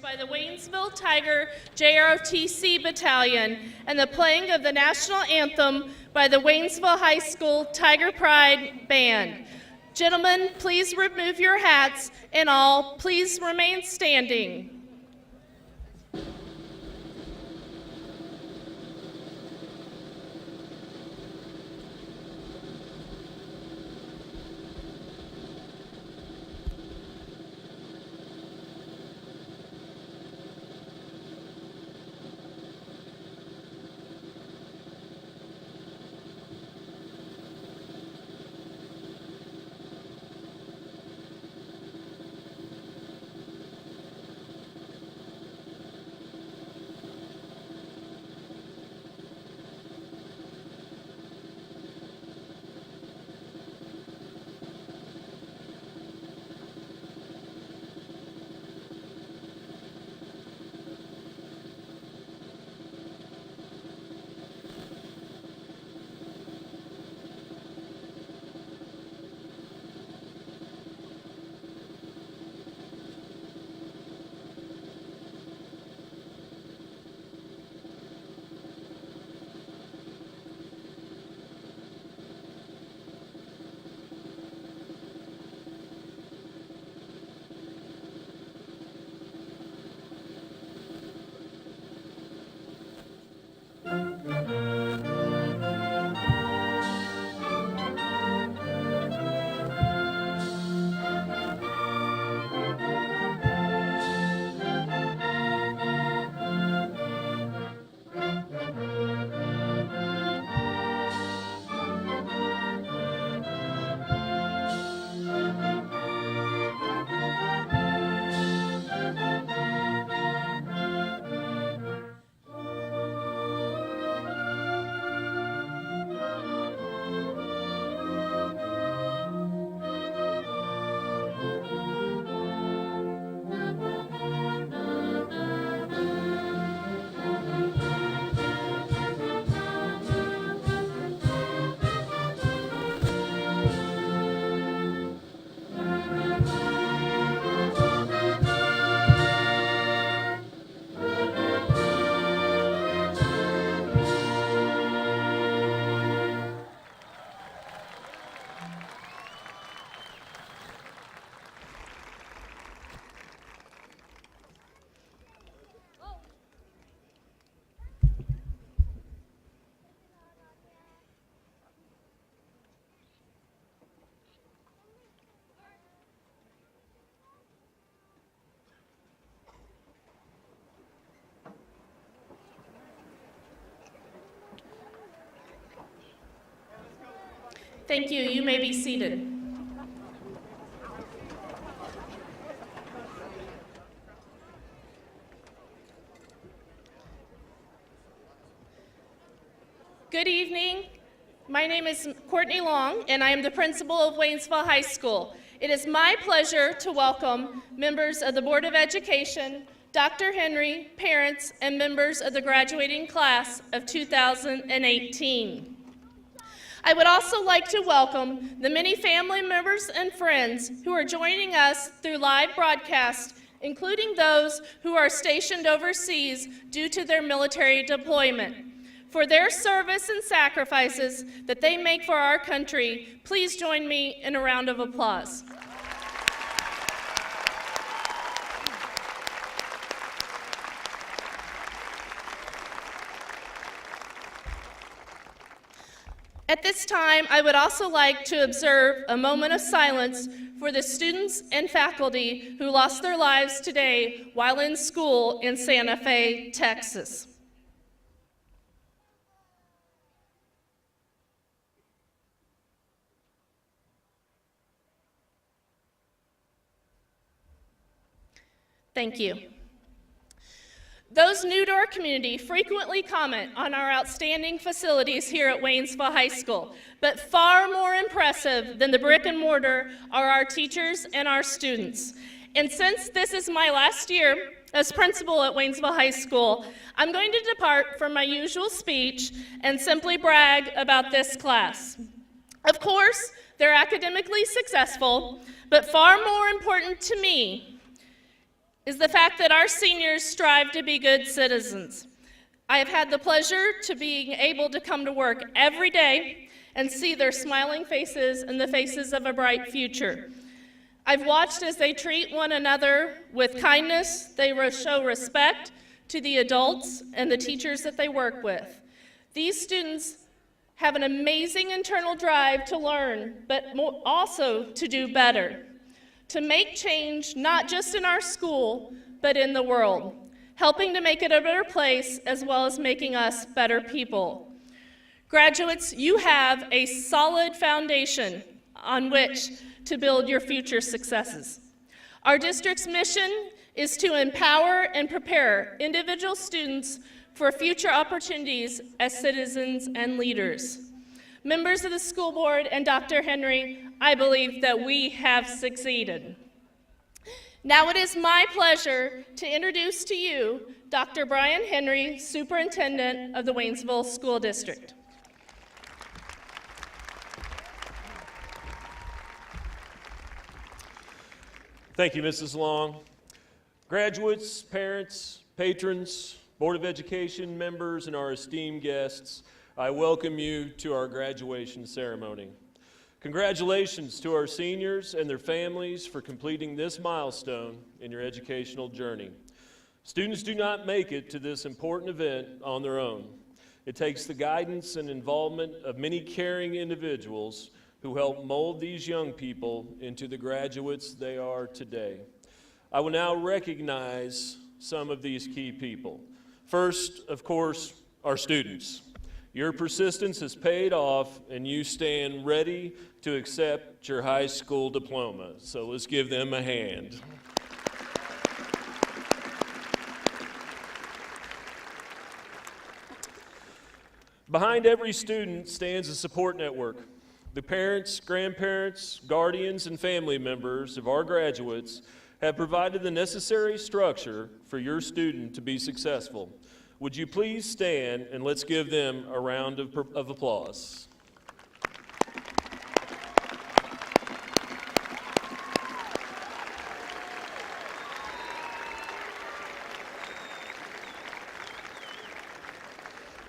By the Waynesville Tiger JROTC Battalion and the playing of the national anthem by the Waynesville High School Tiger Pride Band. Gentlemen, please remove your hats, and all, please remain standing. Thank you. You may be seated. Good evening. My name is Courtney Long, and I am the principal of Waynesville High School. It is my pleasure to welcome members of the Board of Education, Dr. Henry, parents, and members of the graduating class of 2018. I would also like to welcome the many family members and friends who are joining us through live broadcast, including those who are stationed overseas due to their military deployment. For their service and sacrifices that they make for our country, please join me in a round of applause. At this time, I would also like to observe a moment of silence for the students and faculty who lost their lives today while in school in Santa Fe, Texas. Thank you. Those new to our community frequently comment on our outstanding facilities here at Waynesville High School, but far more impressive than the brick and mortar are our teachers and our students. And since this is my last year as principal at Waynesville High School, I'm going to depart from my usual speech and simply brag about this class. Of course, they're academically successful, but far more important to me is the fact that our seniors strive to be good citizens. I have had the pleasure to being able to come to work every day and see their smiling faces and the faces of a bright future. I've watched as they treat one another with kindness. They show respect to the adults and the teachers that they work with. These students have an amazing internal drive to learn, but also to do better, to make change not just in our school, but in the world, helping to make it a better place as well as making us better people. Graduates, you have a solid foundation on which to build your future successes. Our district's mission is to empower and prepare individual students for future opportunities as citizens and leaders. Members of the school board and Dr. Henry, I believe that we have succeeded. Now it is my pleasure to introduce to you Dr. Brian Henry, Superintendent of the Waynesville School District. Thank you, Mrs. Long. Graduates, parents, patrons, Board of Education members, and our esteemed guests, I welcome you to our graduation ceremony. Congratulations to our seniors and their families for completing this milestone in your educational journey. Students do not make it to this important event on their own. It takes the guidance and involvement of many caring individuals who help mold these young people into the graduates they are today. I will now recognize some of these key people. First, of course, our students. Your persistence has paid off, and you stand ready to accept your high school diploma. So let's give them a hand. Behind every student stands a support network. The parents, grandparents, guardians, and family members of our graduates have provided the necessary structure for your student to be successful. Would you please stand and let's give them a round of applause.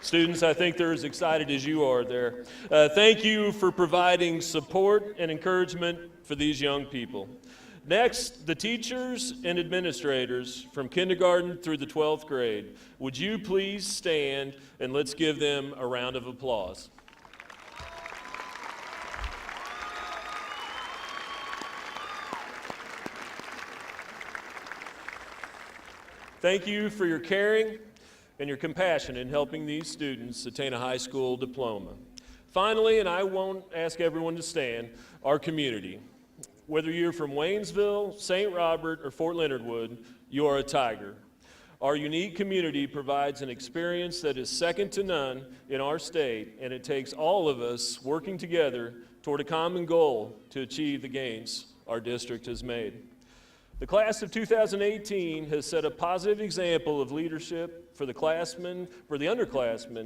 Students, I think they're as excited as you are there. Thank you for providing support and encouragement for these young people. Next, the teachers and administrators from kindergarten through the 12th grade. Would you please stand and let's give them a round of applause. Thank you for your caring and your compassion in helping these students attain a high school diploma. Finally, and I won't ask everyone to stand, our community. Whether you're from Waynesville, St. Robert, or Fort Leonard Wood, you are a Tiger. Our unique community provides an experience that is second to none in our state, and it takes all of us working together toward a common goal to achieve the gains our district has made. The class of 2018 has set a positive example of leadership for the underclassmen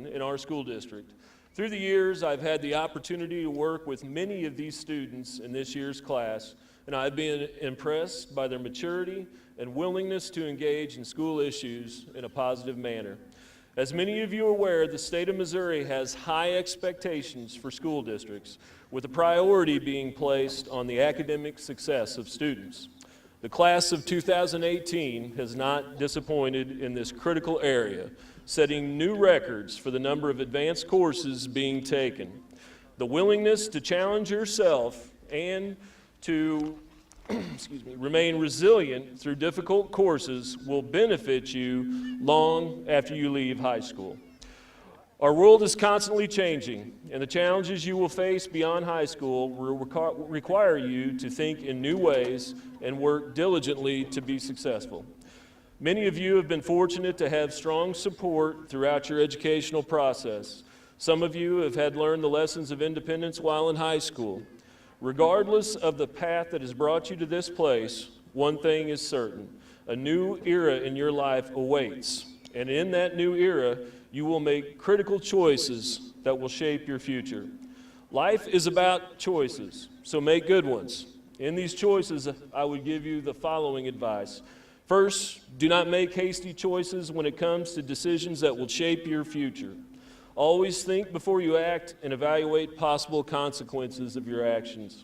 in our school district. Through the years, I've had the opportunity to work with many of these students in this year's class, and I've been impressed by their maturity and willingness to engage in school issues in a positive manner. As many of you are aware, the state of Missouri has high expectations for school districts, with a priority being placed on the academic success of students. The class of 2018 has not disappointed in this critical area, setting new records for the number of advanced courses being taken. The willingness to challenge yourself and to remain resilient through difficult courses will benefit you long after you leave high school. Our world is constantly changing, and the challenges you will face beyond high school will require you to think in new ways and work diligently to be successful. Many of you have been fortunate to have strong support throughout your educational process. Some of you have had learned the lessons of independence while in high school. Regardless of the path that has brought you to this place, one thing is certain: a new era in your life awaits. And in that new era, you will make critical choices that will shape your future. Life is about choices, so make good ones. In these choices, I would give you the following advice. First, do not make hasty choices when it comes to decisions that will shape your future. Always think before you act and evaluate possible consequences of your actions.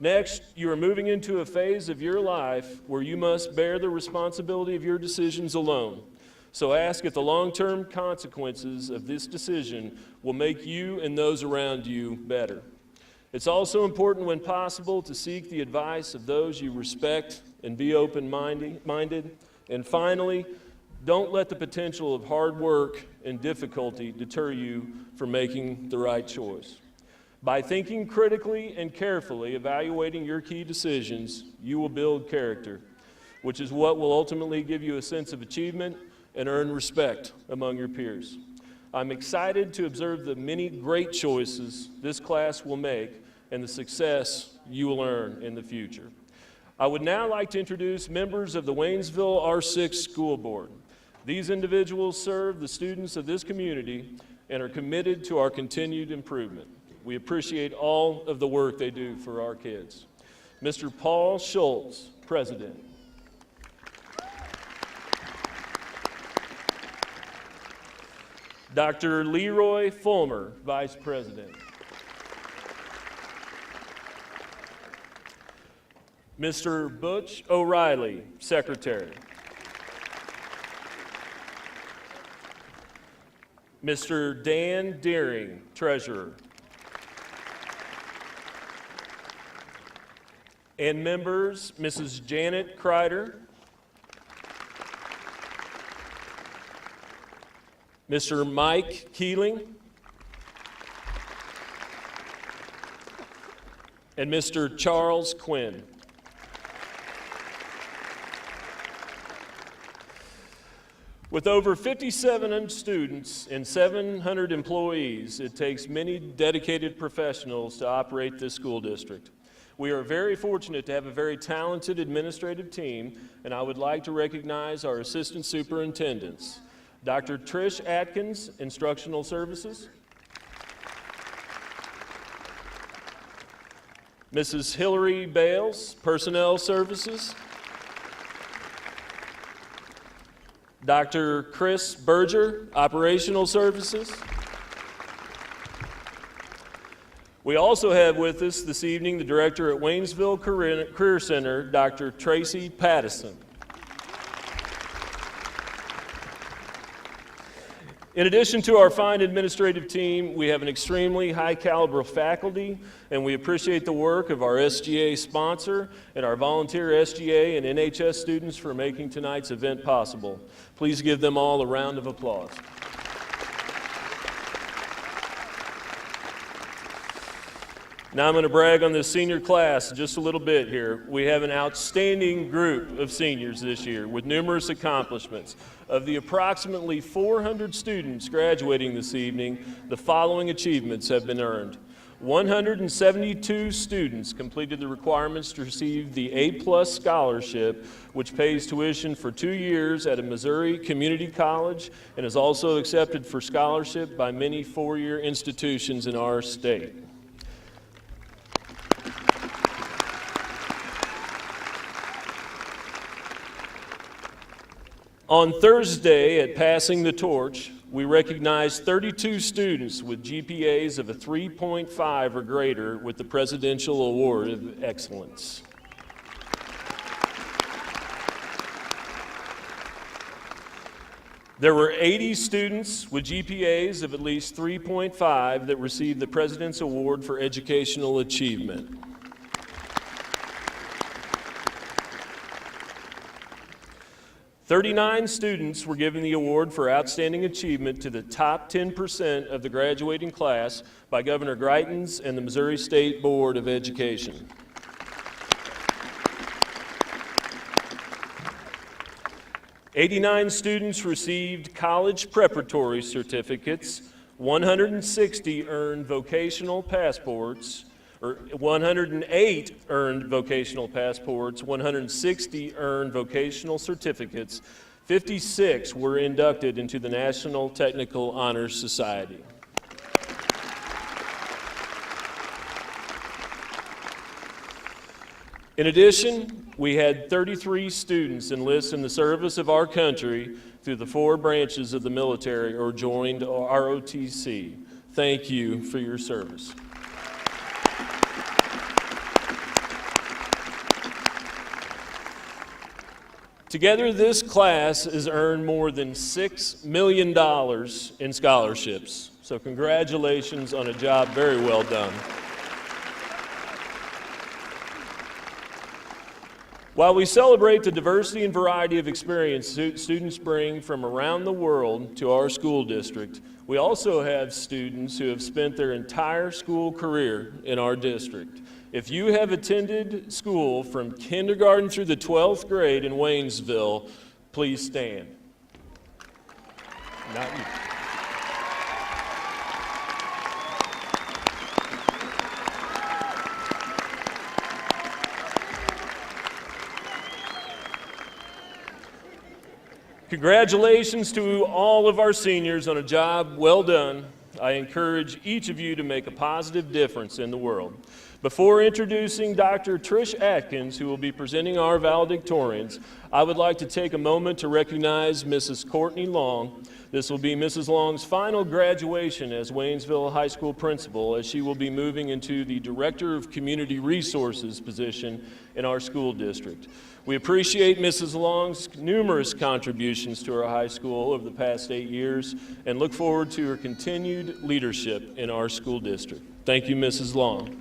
Next, you are moving into a phase of your life where you must bear the responsibility of your decisions alone. So ask if the long-term consequences of this decision will make you and those around you better. It's also important, when possible, to seek the advice of those you respect and be open-minded. And finally, don't let the potential of hard work and difficulty deter you from making the right choice. By thinking critically and carefully, evaluating your key decisions, you will build character, which is what will ultimately give you a sense of achievement and earn respect among your peers. I'm excited to observe the many great choices this class will make and the success you will earn in the future. I would now like to introduce members of the Waynesville R6 School Board. These individuals serve the students of this community and are committed to our continued improvement. We appreciate all of the work they do for our kids. Mr. Paul Schultz, President. Dr. Leroy Fulmer, Vice President. Mr. Butch O'Reilly, Secretary. Mr. Dan Deering, Treasurer. And members, Mrs. Janet Kreider, Mr. Mike Keeling, and Mr. Charles Quinn. With over 57 students and 700 employees, it takes many dedicated professionals to operate this school district. We are very fortunate to have a very talented administrative team, and I would like to recognize our assistant superintendents. Dr. Trish Atkins, Instructional Services. Mrs. Hillary Bales, Personnel Services. Dr. Chris Berger, Operational Services. We also have with us this evening the director at Waynesville Career Center, Dr. Tracy Pattison. In addition to our fine administrative team, we have an extremely high caliber faculty, and we appreciate the work of our SGA sponsor and our volunteer SGA and NHS students for making tonight's event possible. Please give them all a round of applause. Now I'm going to brag on this senior class just a little bit here. We have an outstanding group of seniors this year with numerous accomplishments. Of the approximately 400 students graduating this evening, the following achievements have been earned. 172 students completed the requirements to receive the A+ scholarship, which pays tuition for 2 years at a Missouri community college and is also accepted for scholarship by many four-year institutions in our state. On Thursday at Passing the Torch, we recognized 32 students with GPAs of a 3.5 or greater with the Presidential Award of Excellence. There were 80 students with GPAs of at least 3.5 that received the President's Award for Educational Achievement. "39 students were given the award for outstanding achievement to the top 10% of the graduating class by Governor Greitens and the Missouri State Board of Education. "89 students received college preparatory certificates, 160 earned vocational passports, 108 earned vocational passports, 160 earned vocational certificates, 56 were inducted into the National Technical Honor Society. In addition, we had 33 students enlist in the service of our country through the 4 branches of the military or joined ROTC. Thank you for your service. Together, this class has earned more than $6 million in scholarships. So congratulations on a job very well done. While we celebrate the diversity and variety of experience students bring from around the world to our school district, we also have students who have spent their entire school career in our district. If you have attended school from kindergarten through the 12th grade in Waynesville, please stand. Not you. Congratulations to all of our seniors on a job well done. I encourage each of you to make a positive difference in the world. Before introducing Dr. Trish Atkins, who will be presenting our valedictorians, I would like to take a moment to recognize Mrs. Courtney Long. This will be Mrs. Long's final graduation as Waynesville High School principal, as she will be moving into the Director of Community Resources position in our school district. We appreciate Mrs. Long's numerous contributions to our high school over the past 8 years and look forward to her continued leadership in our school district. Thank you, Mrs. Long.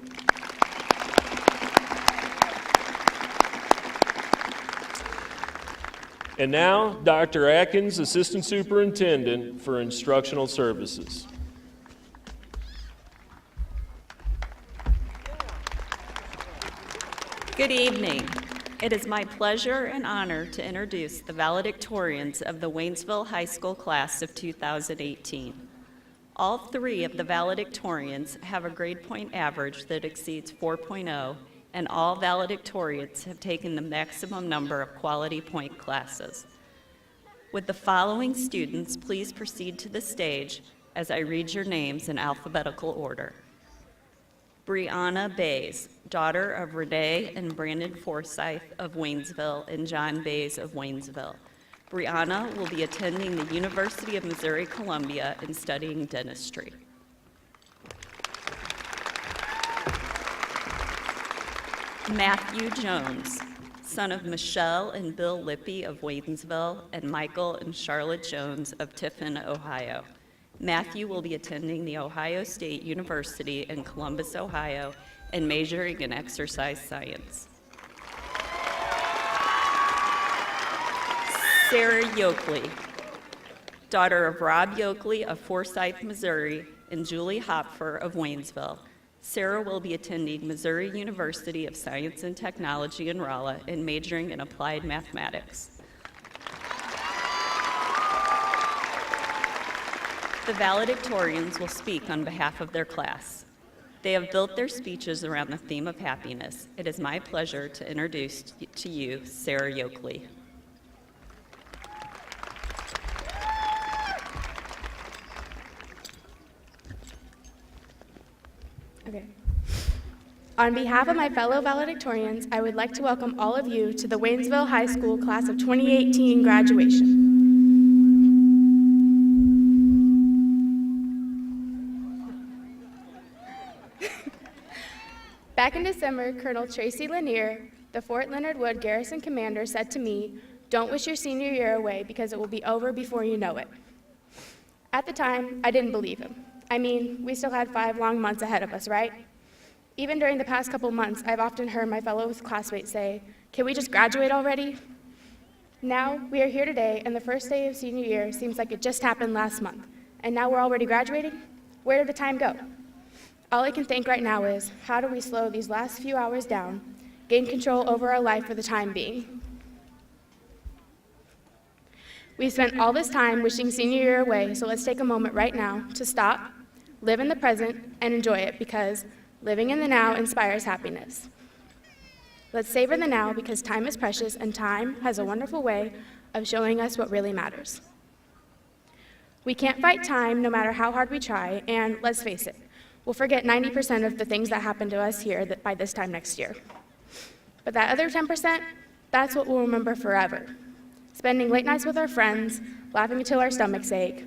And now, Dr. Atkins, Assistant Superintendent for Instructional Services. Good evening. It is my pleasure and honor to introduce the valedictorians of the Waynesville High School class of 2018. All 3 of the valedictorians have a grade point average that exceeds 4.0, and all valedictorians have taken the maximum number of quality point classes. Would the following students please proceed to the stage as I read your names in alphabetical order? Brianna Bays, daughter of Renee and Brandon Forsyth of Waynesville and John Bays of Waynesville. Brianna will be attending the University of Missouri-Columbia and studying dentistry. Matthew Jones, son of Michelle and Bill Lippy of Waynesville and Michael and Charlotte Jones of Tiffin, Ohio. Matthew will be attending the Ohio State University in Columbus, Ohio, and majoring in exercise science. Sarah Yoakley, daughter of Rob Yoakley of Forsyth, Missouri, and Julie Hopfer of Waynesville. Sarah will be attending Missouri University of Science and Technology in Rolla and majoring in applied mathematics. The valedictorians will speak on behalf of their class. They have built their speeches around the theme of happiness. It is my pleasure to introduce to you Sarah Yoakley. Okay. On behalf of my fellow valedictorians, I would like to welcome all of you to the Waynesville High School Class of 2018 graduation. Back in December, Colonel Tracy Lanier, the Fort Leonard Wood Garrison Commander, said to me, "Don't wish your senior year away because it will be over before you know it." At the time, I didn't believe him. I mean, we still had 5 long months ahead of us, right? Even during the past couple months, I've often heard my fellow classmates say, "Can we just graduate already?" Now, we are here today, and the first day of senior year seems like it just happened last month. And now we're already graduating? Where did the time go? All I can think right now is, how do we slow these last few hours down, gain control over our life for the time being? We've spent all this time wishing senior year away, so let's take a moment right now to stop, live in the present, and enjoy it, because living in the now inspires happiness. Let's savor the now, because time is precious and time has a wonderful way of showing us what really matters. We can't fight time no matter how hard we try, and let's face it, we'll forget 90% of the things that happen to us here by this time next year. But that other 10%, that's what we'll remember forever. Spending late nights with our friends, laughing until our stomachs ache,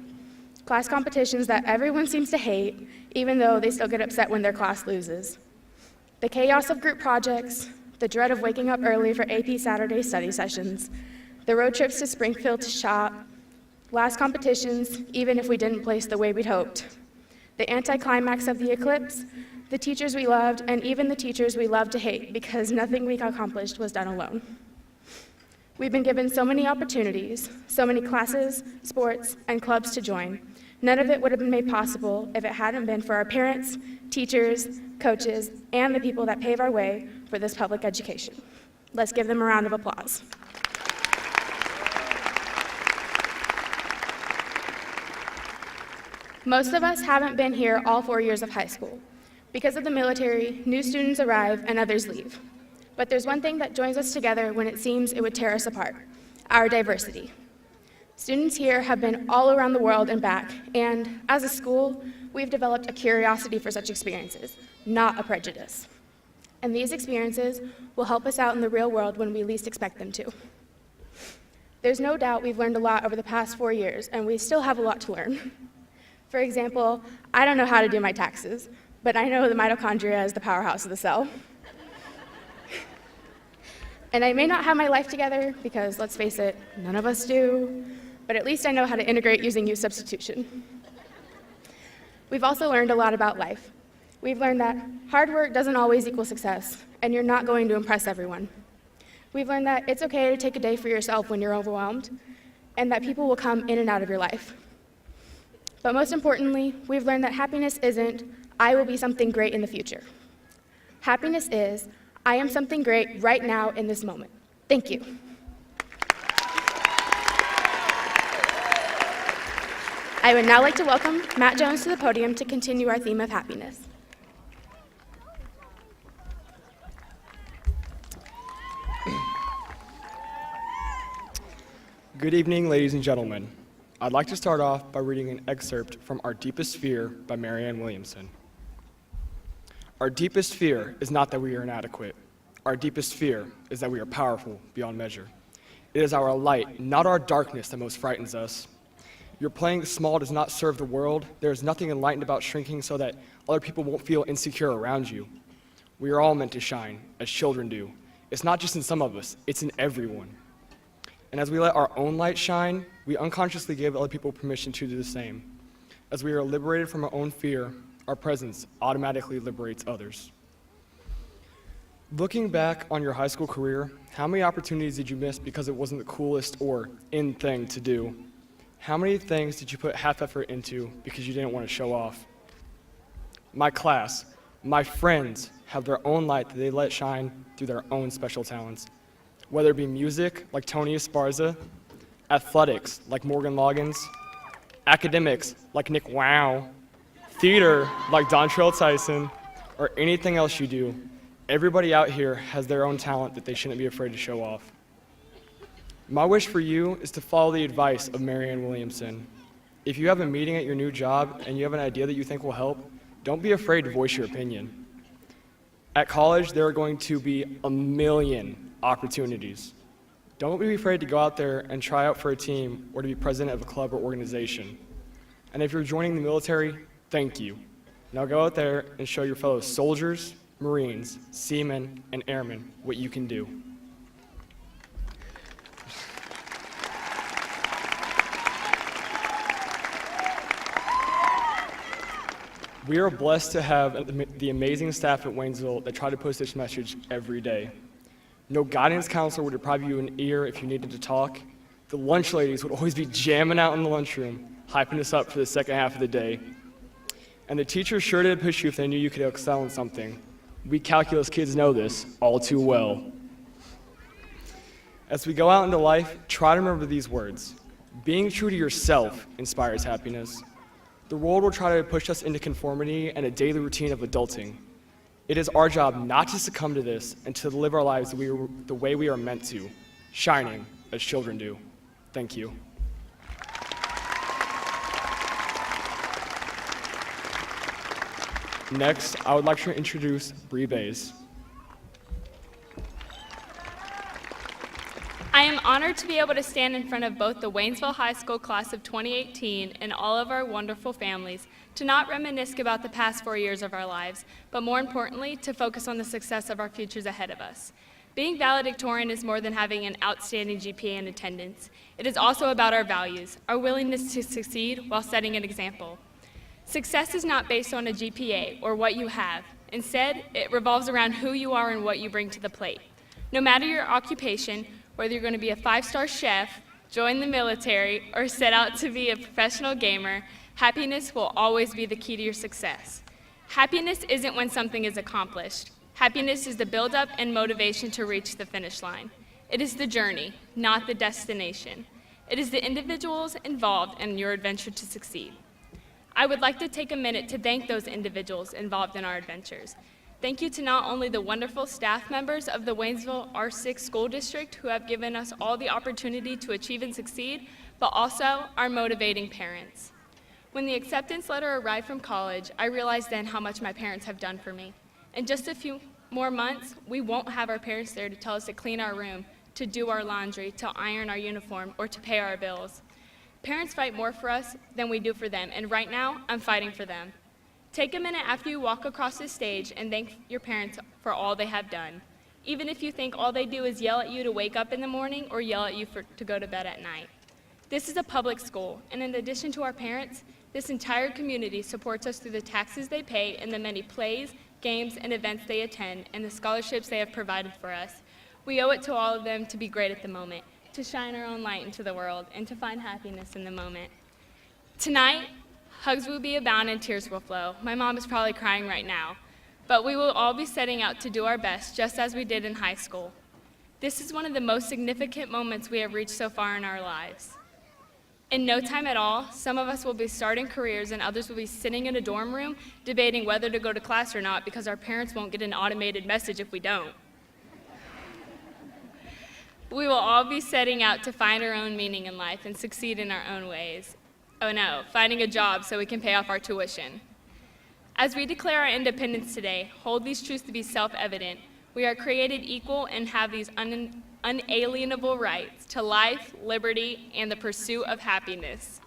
class competitions that everyone seems to hate, even though they still get upset when their class loses, the chaos of group projects, the dread of waking up early for AP Saturday study sessions, the road trips to Springfield to shop, last competitions, even if we didn't place the way we'd hoped, the anticlimax of the eclipse, the teachers we loved, and even the teachers we loved to hate because nothing we accomplished was done alone. We've been given so many opportunities, so many classes, sports, and clubs to join. None of it would have been made possible if it hadn't been for our parents, teachers, coaches, and the people that pave our way for this public education. Let's give them a round of applause. Most of us haven't been here all 4 years of high school. Because of the military, new students arrive and others leave. But there's one thing that joins us together when it seems it would tear us apart: our diversity. Students here have been all around the world and back, and as a school, we've developed a curiosity for such experiences, not a prejudice. And these experiences will help us out in the real world when we least expect them to. There's no doubt we've learned a lot over the past 4 years, and we still have a lot to learn. For example, I don't know how to do my taxes, but I know the mitochondria is the powerhouse of the cell. And I may not have my life together, because let's face it, none of us do, but at least I know how to integrate using use substitution. We've also learned a lot about life. We've learned that hard work doesn't always equal success, and you're not going to impress everyone. We've learned that it's okay to take a day for yourself when you're overwhelmed, and that people will come in and out of your life. But most importantly, we've learned that happiness isn't, I will be something great in the future. Happiness is, I am something great right now in this moment. Thank you. I would now like to welcome Matt Jones to the podium to continue our theme of happiness. Good evening, ladies and gentlemen. I'd like to start off by reading an excerpt from Our Deepest Fear by Marianne Williamson. Our deepest fear is not that we are inadequate. Our deepest fear is that we are powerful beyond measure. It is our light, not our darkness, that most frightens us. Your playing small does not serve the world. There is nothing enlightened about shrinking so that other people won't feel insecure around you. We are all meant to shine, as children do. It's not just in some of us, it's in everyone. And as we let our own light shine, we unconsciously give other people permission to do the same. As we are liberated from our own fear, our presence automatically liberates others. Looking back on your high school career, how many opportunities did you miss because it wasn't the coolest or in thing to do? How many things did you put half effort into because you didn't want to show off? My class, My friends have their own light that they let shine through their own special talents. Whether it be music, like Tony Esparza, athletics, like Morgan Loggins, academics, like Nick Wow, theater, like Dontrell Tyson, or anything else you do, everybody out here has their own talent that they shouldn't be afraid to show off. My wish for you is to follow the advice of Marianne Williamson. If you have a meeting at your new job and you have an idea that you think will help, don't be afraid to voice your opinion. At college, there are going to be a million opportunities. Don't be afraid to go out there and try out for a team or to be president of a club or organization. And if you're joining the military, thank you. Now go out there and show your fellow soldiers, Marines, seamen, and airmen what you can do. We are blessed to have the amazing staff at Waynesville that try to post this message every day. No guidance counselor would deprive you an ear if you needed to talk. The lunch ladies would always be jamming out in the lunchroom, hyping us up for the second half of the day. And the teachers sure did push you if they knew you could excel in something. We calculus kids know this all too well. As we go out into life, try to remember these words. Being true to yourself inspires happiness. The world will try to push us into conformity and a daily routine of adulting. It is our job not to succumb to this and to live our lives the way we are meant to, shining as children do. Thank you. Next, I would like to introduce Bree Bays. I am honored to be able to stand in front of both the Waynesville High School class of 2018 and all of our wonderful families to not reminisce about the past 4 years of our lives, but more importantly, to focus on the success of our futures ahead of us. Being valedictorian is more than having an outstanding GPA and attendance. It is also about our values, our willingness to succeed while setting an example. Success is not based on a GPA or what you have. Instead, it revolves around who you are and what you bring to the plate. No matter your occupation, whether you're going to be a 5-star chef, join the military, or set out to be a professional gamer, happiness will always be the key to your success. Happiness isn't when something is accomplished. Happiness is the build-up and motivation to reach the finish line. It is the journey, not the destination. It is the individuals involved in your adventure to succeed. I would like to take a minute to thank those individuals involved in our adventures. Thank you to not only the wonderful staff members of the Waynesville R6 School District who have given us all the opportunity to achieve and succeed, but also our motivating parents. When the acceptance letter arrived from college, I realized then how much my parents have done for me. In just a few more months, we won't have our parents there to tell us to clean our room, to do our laundry, to iron our uniform, or to pay our bills. Parents fight more for us than we do for them, and right now, I'm fighting for them. Take a minute after you walk across this stage and thank your parents for all they have done. Even if you think all they do is yell at you to wake up in the morning or yell at you to go to bed at night. This is a public school, and in addition to our parents, this entire community supports us through the taxes they pay and the many plays, games, and events they attend, and the scholarships they have provided for us. We owe it to all of them to be great at the moment, to shine our own light into the world, and to find happiness in the moment. Tonight, hugs will be abound and tears will flow. My mom is probably crying right now. But we will all be setting out to do our best, just as we did in high school. This is one of the most significant moments we have reached so far in our lives. In no time at all, some of us will be starting careers and others will be sitting in a dorm room debating whether to go to class or not because our parents won't get an automated message if we don't. We will all be setting out to find our own meaning in life and succeed in our own ways. Oh no, finding a job so we can pay off our tuition. As we declare our independence today, hold these truths to be self-evident. We are created equal and have these unalienable rights to life, liberty, and the pursuit of happiness.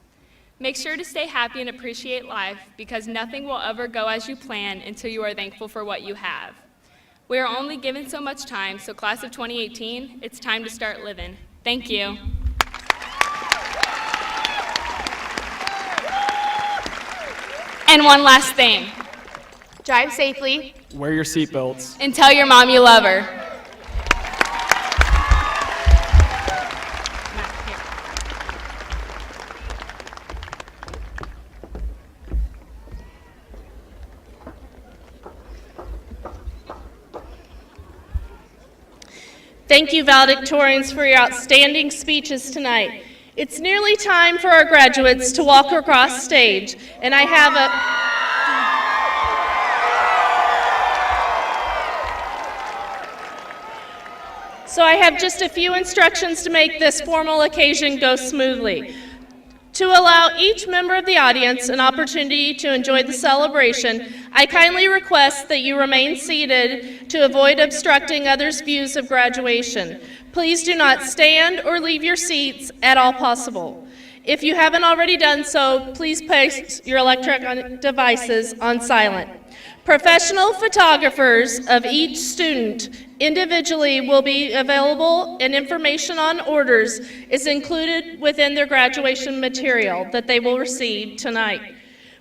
Make sure to stay happy and appreciate life because nothing will ever go as you plan until you are thankful for what you have. We are only given so much time, so class of 2018, it's time to start living. Thank you. And one last thing. Drive safely Wear your seatbelts. And tell your mom you love her. Thank you, valedictorians, for your outstanding speeches tonight. It's nearly time for our graduates to walk across stage, and I have just a few instructions to make this formal occasion go smoothly. To allow each member of the audience an opportunity to enjoy the celebration, I kindly request that you remain seated to avoid obstructing others' views of graduation. Please do not stand or leave your seats at all possible. If you haven't already done so, please place your electronic devices on silent. Professional photographers of each student individually will be available, and information on orders is included within their graduation material that they will receive tonight.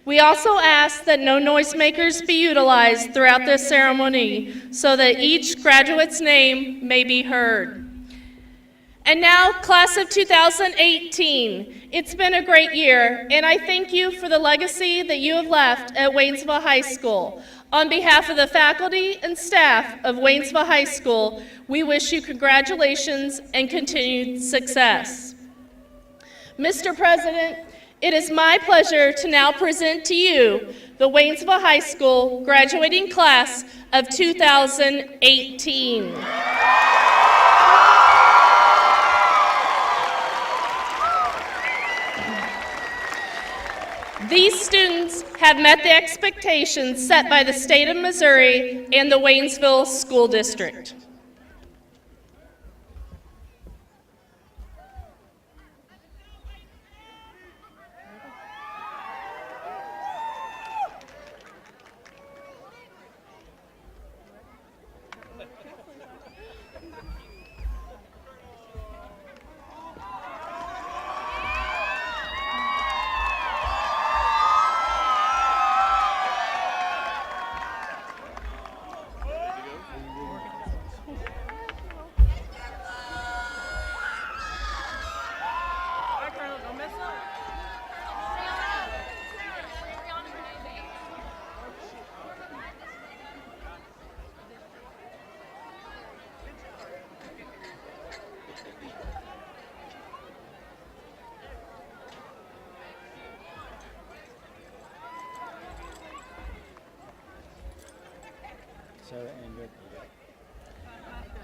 We also ask that no noisemakers be utilized throughout this ceremony so that each graduate's name may be heard. And now, class of 2018, it's been a great year, and I thank you for the legacy that you have left at Waynesville High School. On behalf of the faculty and staff of Waynesville High School, we wish you congratulations and continued success. Mr. President, it is my pleasure to now present to you the Waynesville High School graduating class of 2018. These students have met the expectations set by the state of Missouri and the Waynesville School District.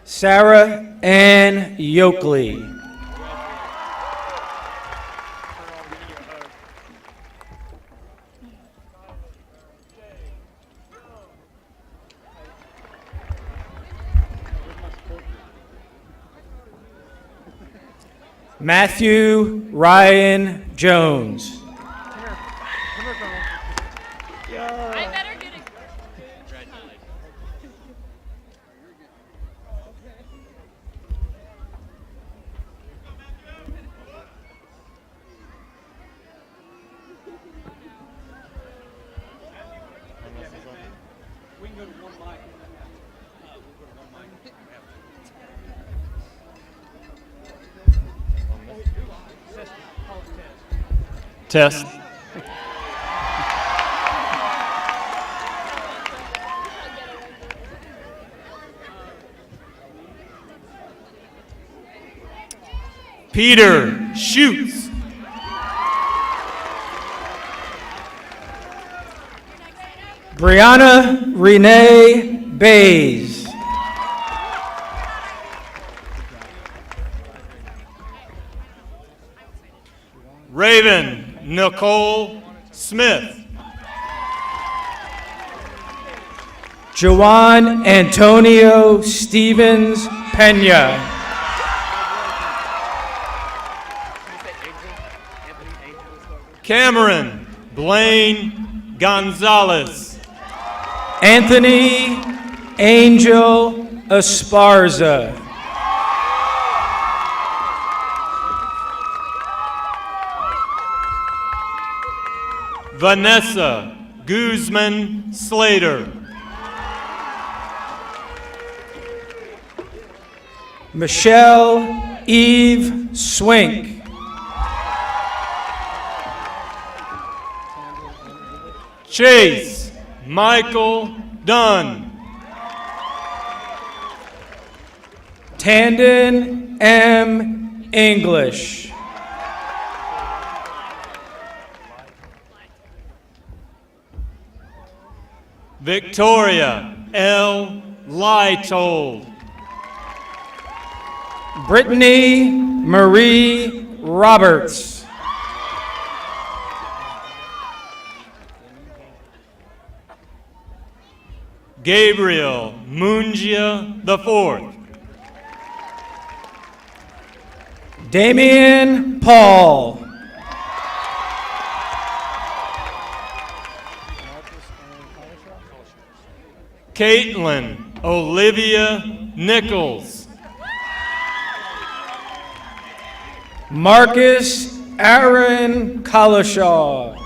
Sarah Ann Yoakley. Matthew Ryan Jones. Test. Peter Schutz. Brianna Renee Bays. Raven Nicole Smith. Juan Antonio Stevens Pena. Cameron Blaine Gonzalez. Anthony Angel Esparza. Vanessa Guzman Slater. Michelle Eve Swink. Chase Michael Dunn. Tandon M. English. Victoria L. Leitold. Brittany Marie Roberts. Gabriel Mungia IV. Damian Paul. Caitlin Olivia Nichols. Marcus Aaron Collishaw.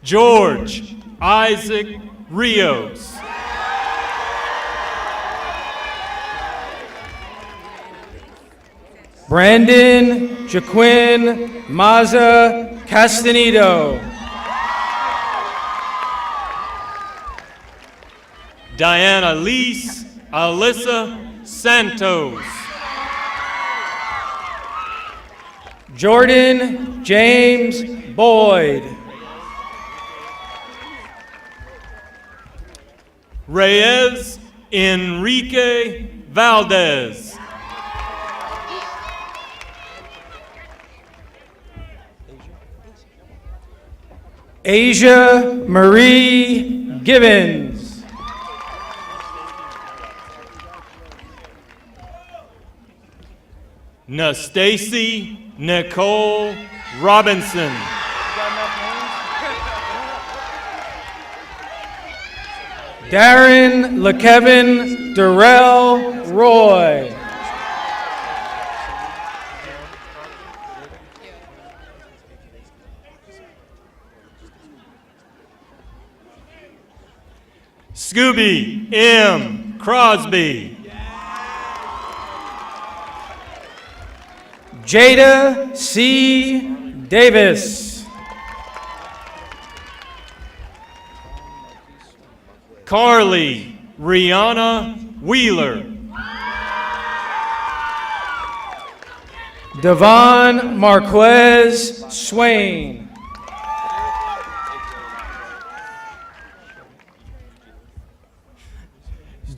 George Isaac Rios. Brandon Jaquin Maza Castaneda. Diana Lise Alyssa Santos. Jordan James Boyd. Reyes Enrique Valdez. Asia Marie Gibbons. Nastacy Nicole Robinson. Darren LeKevin Durrell Roy. Scooby M. Crosby. Jada C. Davis. Carly Rihanna Wheeler. Devon Marquez Swain.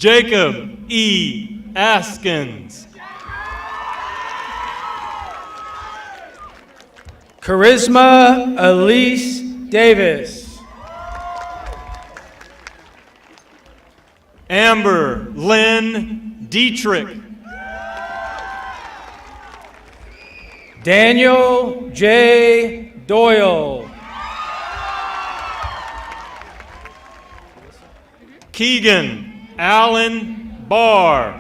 Jacob E. Askins. Charisma Elise Davis. Amber Lynn Dietrich. Daniel J. Doyle. Keegan Allen Barr.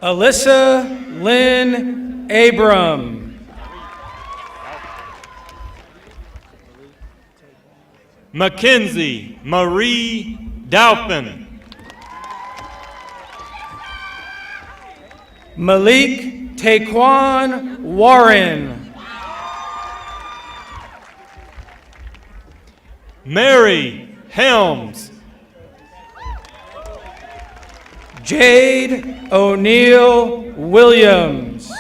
Alyssa Lynn Abram. Mackenzie Marie Dauphin. Malik Taquan Warren. Mary Helms. Jade O'Neill Williams.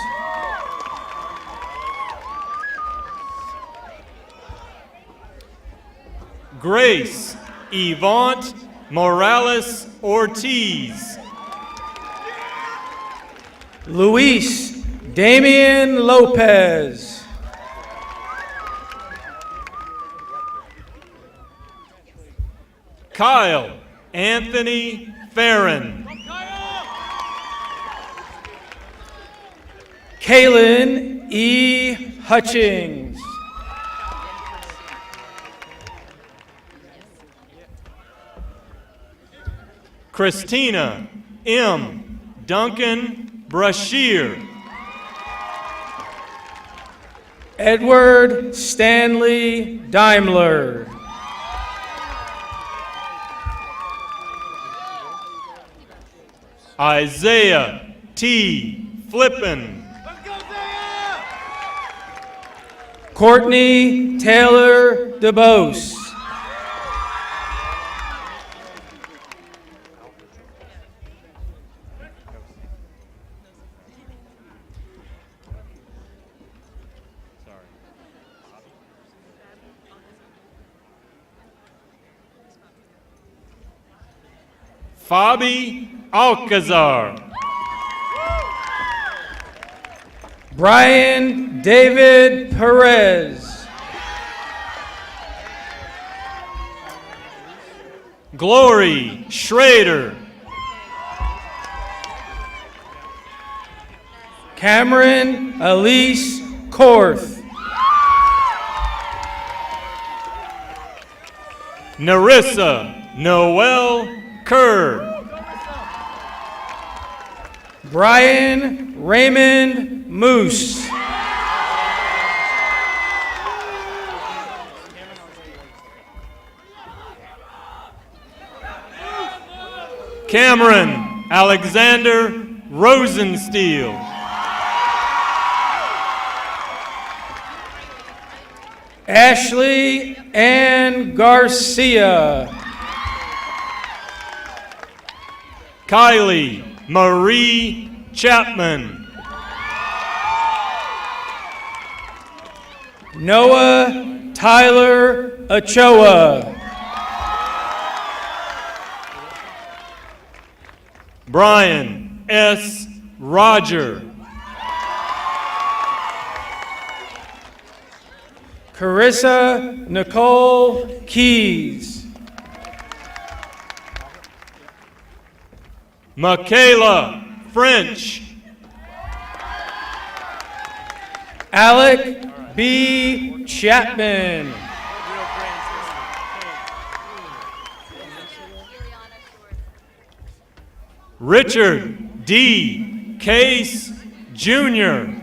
Grace Yvonne Morales Ortiz. Luis Damian Lopez. Kyle Anthony Farron. Kaylin E. Hutchings. Christina M. Duncan Brashear. Edward Stanley Daimler. Isaiah T. Flippin. Courtney Taylor DeBose. Fabi Alcazar. Brian David Perez. Glory Schrader. Cameron Elise Korth. Narissa Noel Kerr. Brian Raymond Moose. Cameron Alexander Rosensteel. Ashley Ann Garcia. Kylie Marie Chapman. Noah Tyler Ochoa. Brian S. Roger. Carissa Nicole Keys. Michaela French. Alec B. Chapman. Richard D. Case Jr.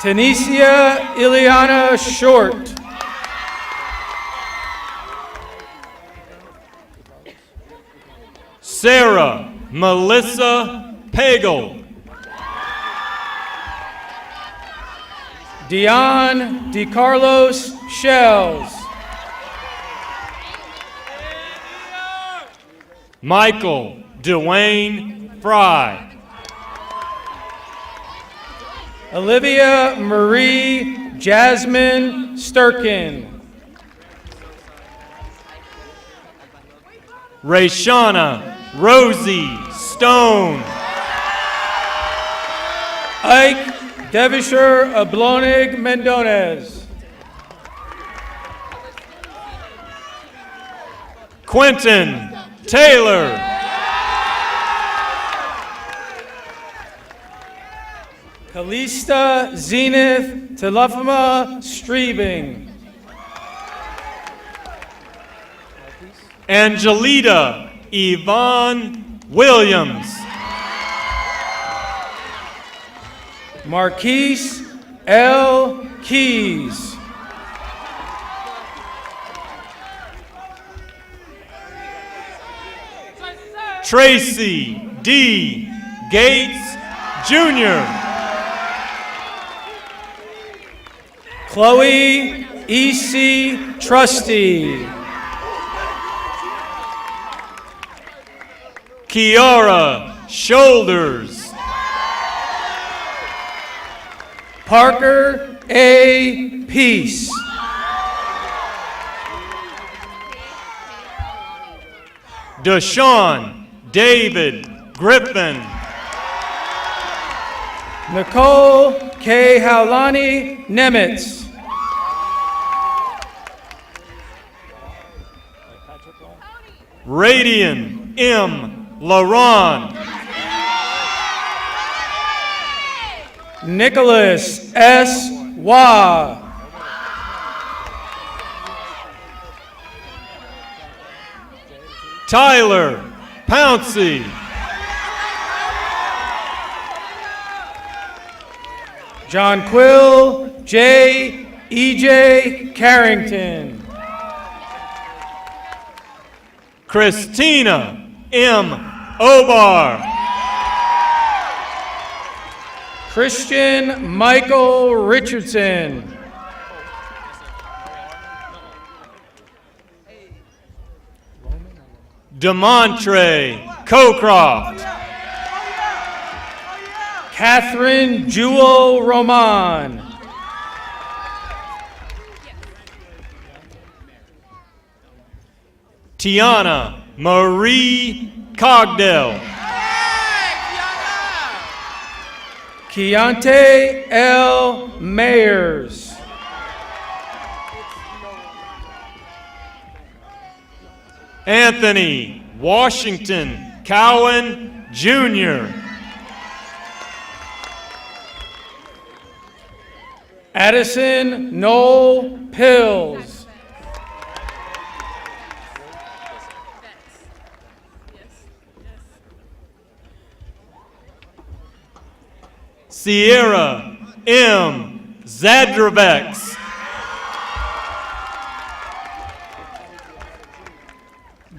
Tanisha Ileana Short. Sarah Melissa Pagel. Dion DeCarlos Shells. Michael Dwayne Fry. Olivia Marie Jasmine Sturkin. Rayshana Rosie Stone. Ike Devonshire Ablonig Mendonez. Quentin Taylor. Kalista Zenith Telefima Streebing. Angelita Yvonne Williams. Marquise L. Keys. Tracy D. Gates Jr. Chloe E.C. Trusty. Kiara Shoulders. Parker A. Peace. Deshaun David Griffin. Nicole K. Haulani Nemitz. Radian M. LaRon. Nicholas S. Wah. Tyler Pouncey. John Quill J. E.J. Carrington. Christina M. Obar. Christian Michael Richardson. Demontre Cocroft. Catherine Jewel Roman. Tiana Marie Cogdell. Keontae L. Mayers. Anthony Washington Cowan, Jr. Addison Noel Pills. Sierra M. Zadrovex.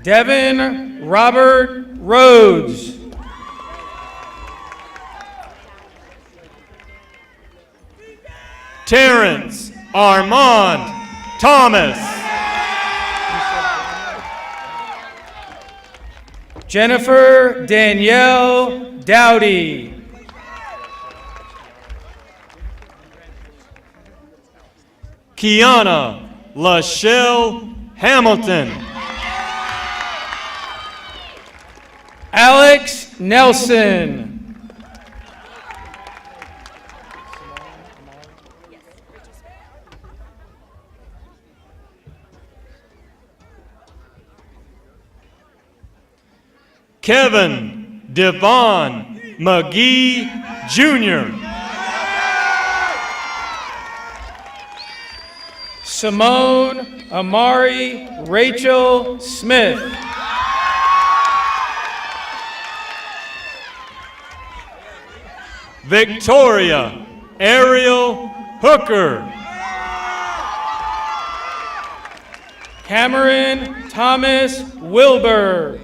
Devin Robert Rhodes. Terrence Armand Thomas. Jennifer Danielle Dowdy. Kiana Lachelle Hamilton. Alex Nelson. Kevin Devon McGee, Jr. Simone Amari Rachel Smith. Victoria Ariel Hooker. Cameron Thomas Wilbur.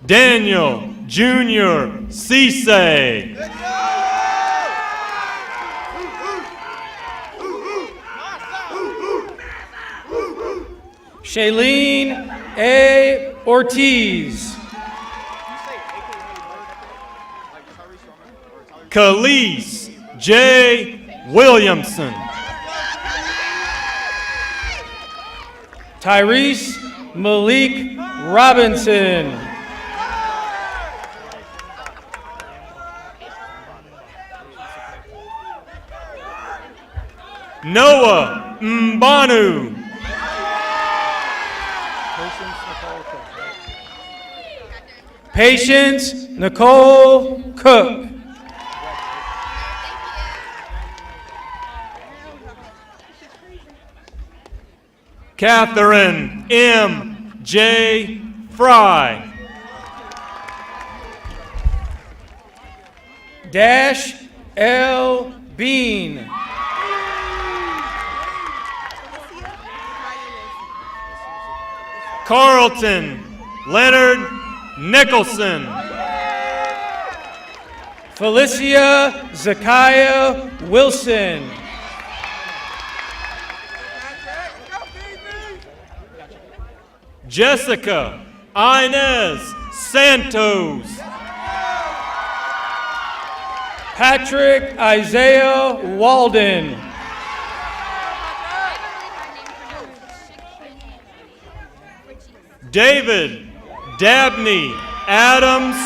Daniel Jr. Cisse. Shailene A. Ortiz. Khalees J. Williamson. Tyrese Malik Robinson. Noah Mbanu. Patience Nicole Cook. Catherine M. J. Fry. Dash L. Bean. Carlton Leonard Nicholson. Felicia Zakiah Wilson. Jessica Inez Santos. Patrick Isaiah Walden. David Dabney Adams,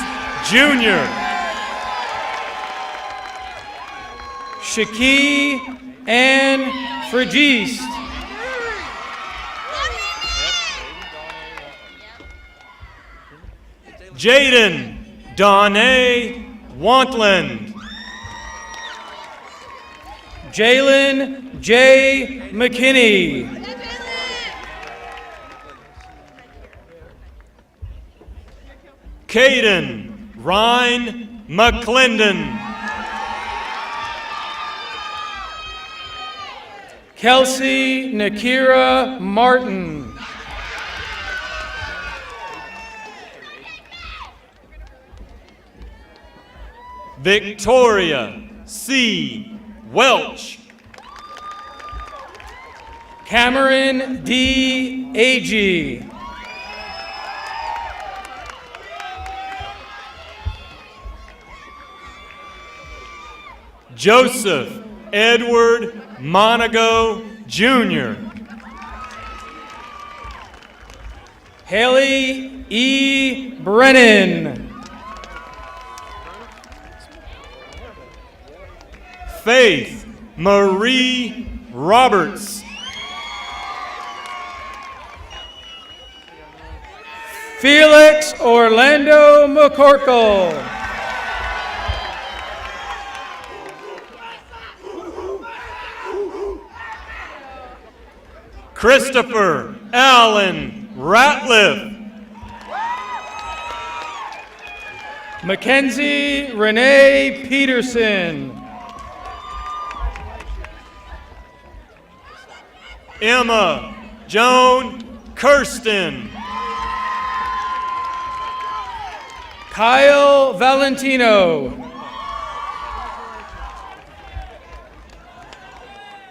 Jr. Shaki Ann Frigiste. Jaden Donnae Wantland. Jalen J. McKinney. Caden Ryan McClendon. Kelsey Nakira Martin. Victoria C. Welch. Cameron D. Agee. Joseph Edward Monago, Jr. Haley E. Brennan. Faith Marie Roberts. Felix Orlando McCorkle. Christopher Allen Ratliff. Mackenzie Renee Peterson. Emma Joan Kirsten. Kyle Valentino.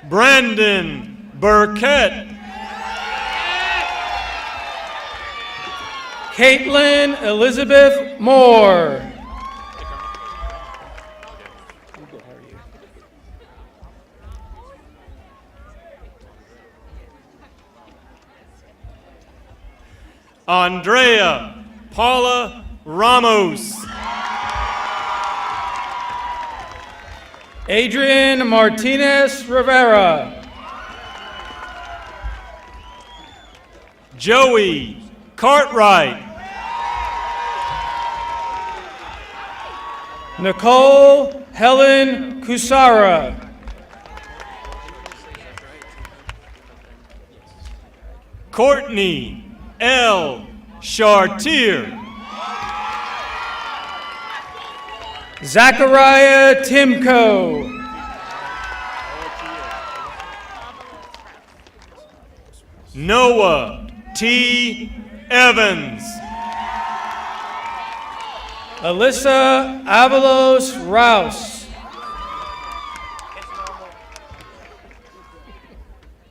Brandon Burkett. Caitlin Elizabeth Moore. Andrea Paula Ramos. Adrian Martinez Rivera. Joey Cartwright. Nicole Helen Kusara. Courtney L. Chartier. Zachariah Timko. Noah T. Evans. Alyssa Avalos Rouse.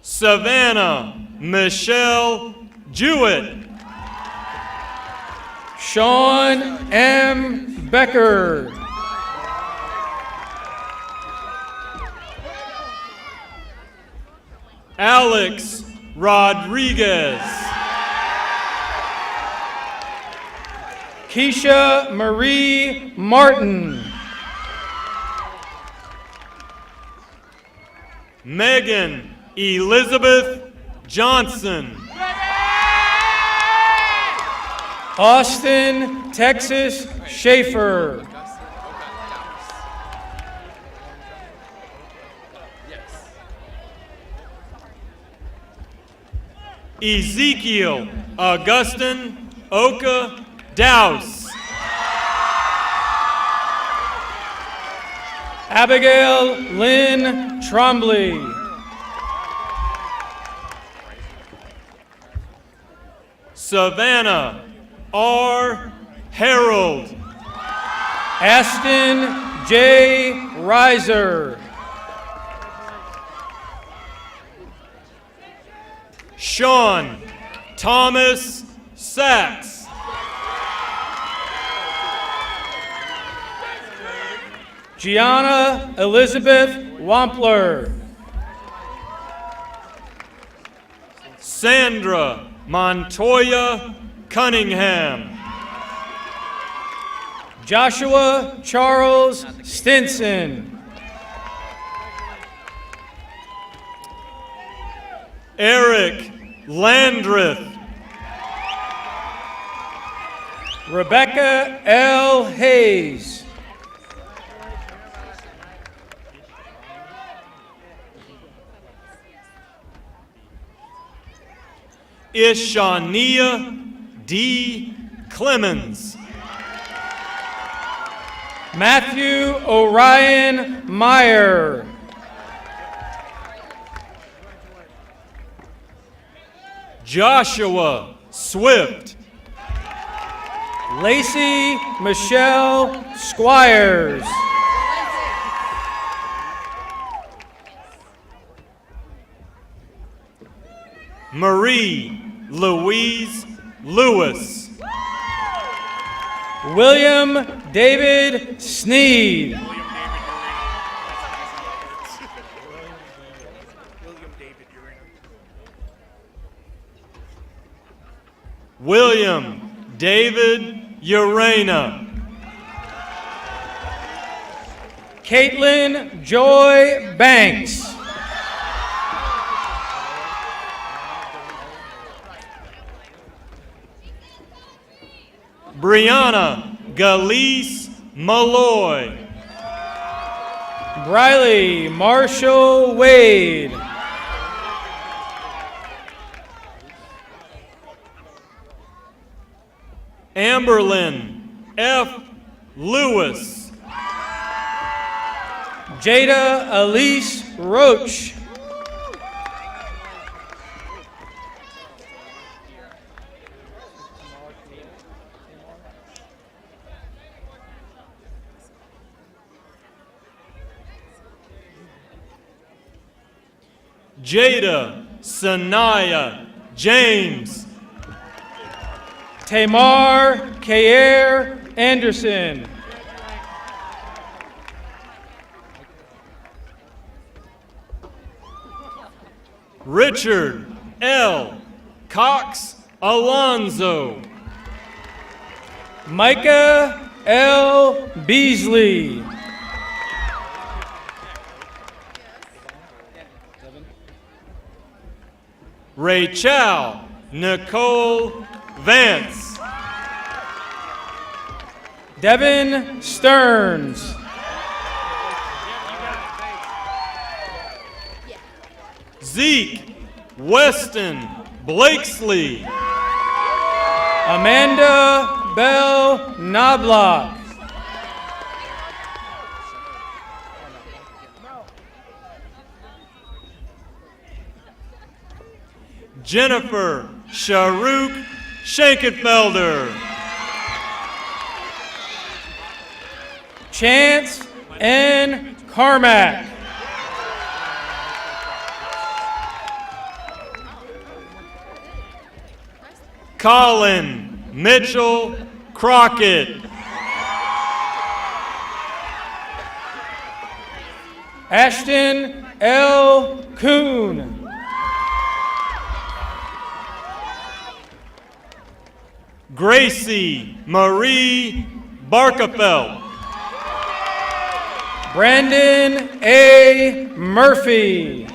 Savannah Michelle Jewett. Sean M. Becker. Alex Rodriguez. Keisha Marie Martin. Megan Elizabeth Johnson. Austin Texas Schaefer. Ezekiel Augustin Oka Dowse. Abigail Lynn Trombley. Savannah R. Harold. Aston J. Reiser. Sean Thomas Sachs. Gianna Elizabeth Wampler. Sandra Montoya Cunningham. Joshua Charles Stinson. Eric Landreth. Rebecca L. Hayes. Ishania D. Clemens. Matthew Orion Meyer. Joshua Swift. Lacey Michelle Squires. Marie Louise Lewis. William David Sneed. William David Urena. Caitlin Joy Banks. Brianna Galise Malloy. Briley Marshall Wade. Amberlyn F. Lewis. Jada Elise Roach. Jada Sanaya James. Tamar Kayer Anderson. Richard L. Cox Alonzo. Micah L. Beasley. Rachel Nicole Vance. Devin Stearns. Zeke Weston Blakesley. Amanda Bell Knobloch. Jennifer Sharuk Schenkenfelder. Chance N. Carmack. Colin Mitchell Crockett. Ashton L. Kuhn. Gracie Marie Barkefeld. Brandon A. Murphy.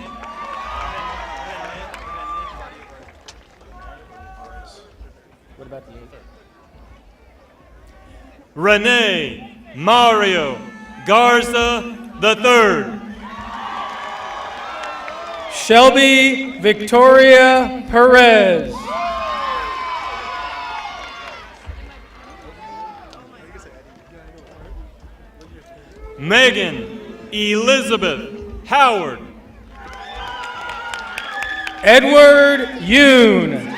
Renee Mario Garza III. Shelby Victoria Perez. Megan Elizabeth Howard. Edward Yoon.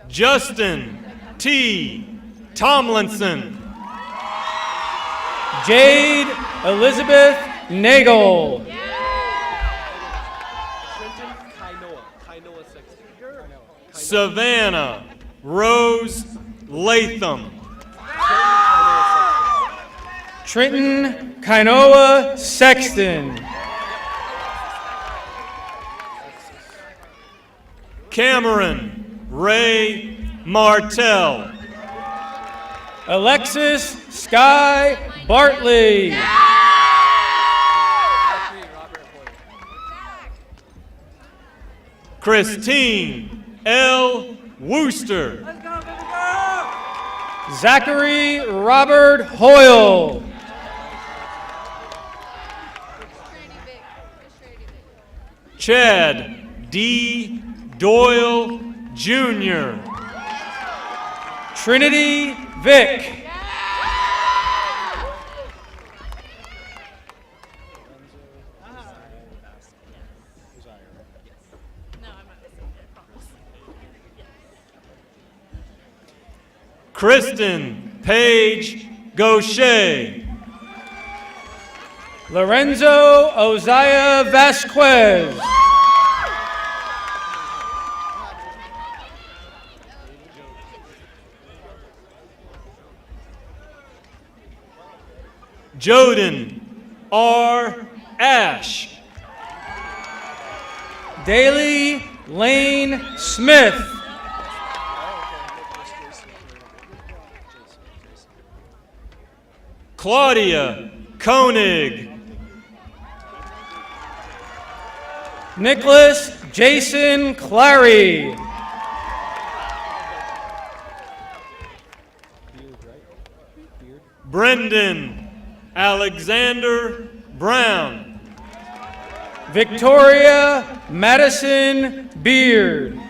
Justin T. Tomlinson. Jade Elizabeth Nagel. Savannah Rose Latham. Trenton Kainoa Sexton. Cameron Ray Martell. Alexis Sky Bartley. Christine L. Wooster. Zachary Robert Hoyle. Chad D. Doyle Jr. Trinity Vick. Kristen Paige Gaucher. Lorenzo Oziah Vasquez. Joden R. Ash. Daly Lane Smith. Claudia Koenig. Nicholas Jason Clary. Brendan Alexander Brown. Victoria Madison Beard.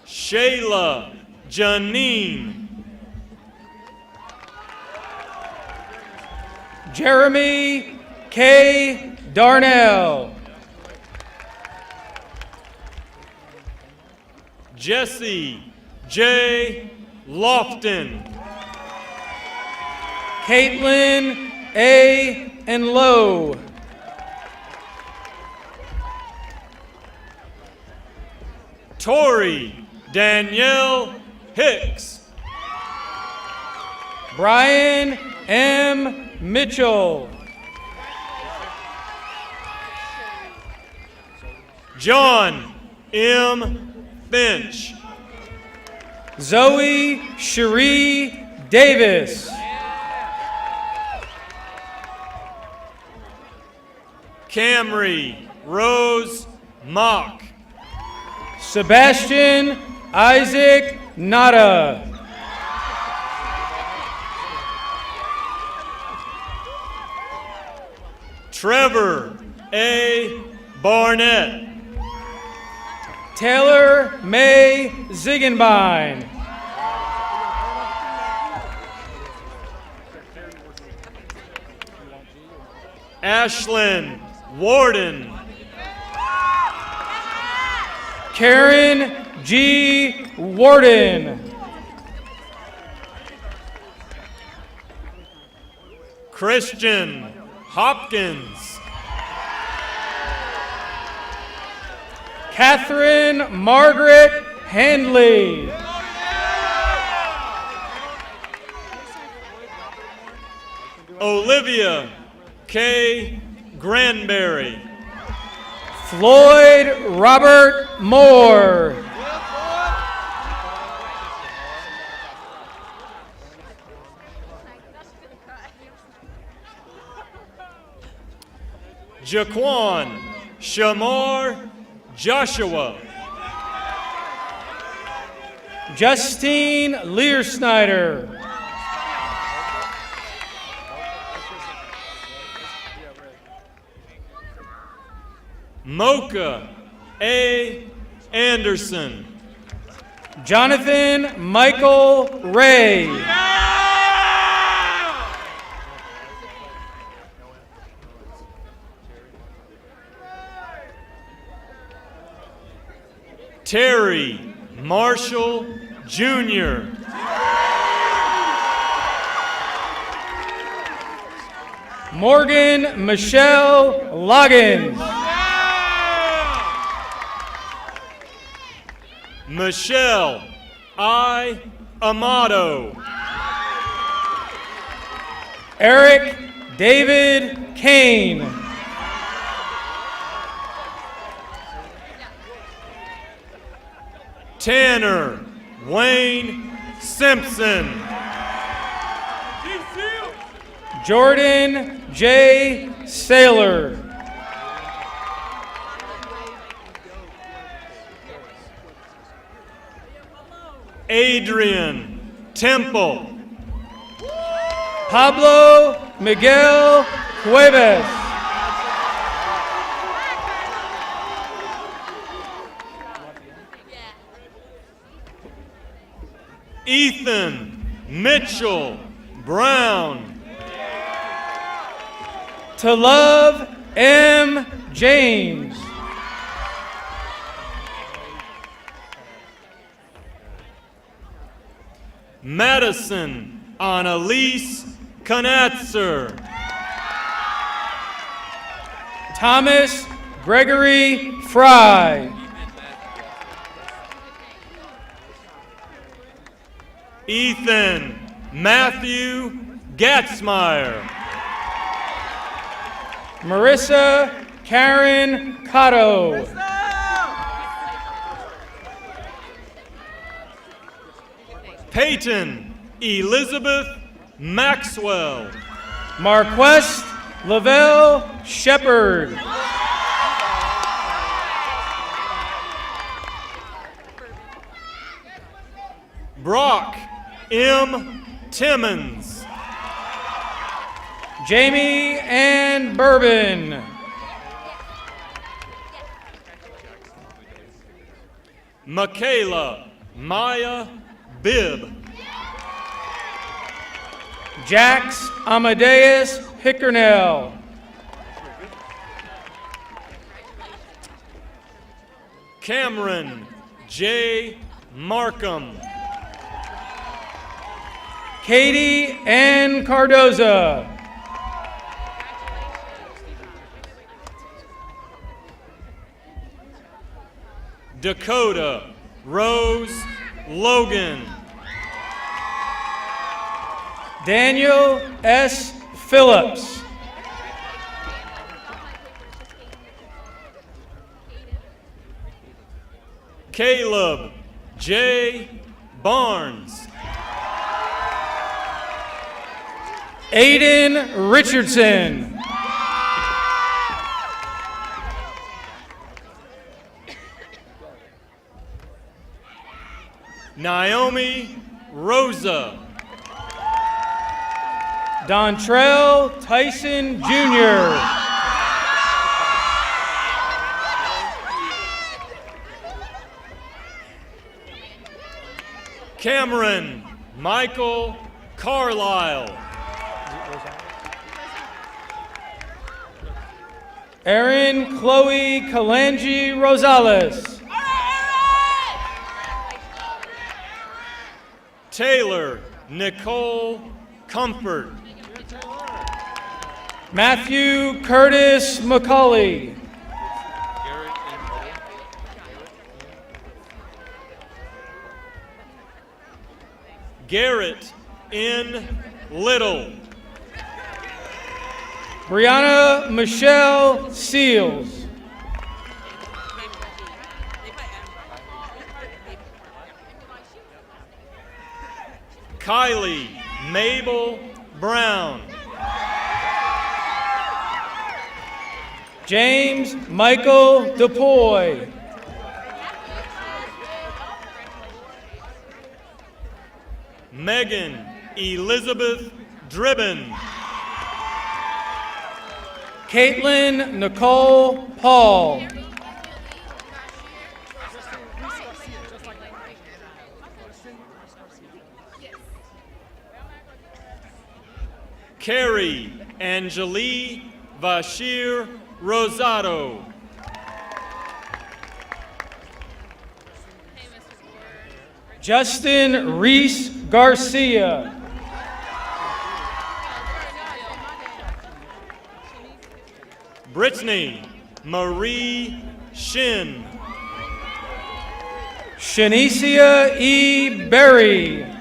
Shayla Janine. Jeremy K. Darnell. Jesse J. Lofton. Caitlin A. Enlow. Tori Danielle Hicks. Brian M. Mitchell. John M. Finch. Zoe Cherie Davis. Camry Rose Mock. Sebastian Isaac Nada. Trevor A. Barnett. Taylor May Ziegenbein. Ashlyn Warden. Karen G. Warden. Christian Hopkins. Catherine Margaret Handley. Olivia K. Granberry. Floyd Robert Moore. Jaquan Shamar Joshua. Justine Learsnyder. Mocha A. Anderson. Jonathan Michael Ray. Terry Marshall Jr. Morgan Michelle Loggins. Michelle I. Amato. Eric David Kane. Tanner Wayne Simpson. Jordan J. Saylor. Adrian Temple. Pablo Miguel Cuevas. Ethan Mitchell Brown. To Love M. James. Madison Annalise Knatzer. Thomas Gregory Fry. Ethan Matthew Gatzmeyer. Marissa Karen Cotto. Peyton Elizabeth Maxwell. Marquest Lavelle Shepard. Brock M. Timmons. Jamie Ann Bourbon. Michaela Maya Bibb. Jax Amadeus Hickernell. Cameron J. Markham. Katie Ann Cardoza. Dakota Rose Logan. Daniel S. Phillips. Caleb J. Barnes. Aiden Richardson. Naomi Rosa. Dontrell Tyson Jr. Cameron Michael Carlisle. Erin Chloe Kalanji Rosales. Taylor Nicole Comfort. Matthew Curtis McCauley. Garrett N. Little. Brianna Michelle Seals. Kylie Mabel Brown. James Michael DePoy. Megan Elizabeth Dribbin. Caitlin Nicole Paul. Carrie Angelie Bashir Rosado. Justin Reese Garcia. Brittany Marie Shin. Shanicia E. Berry.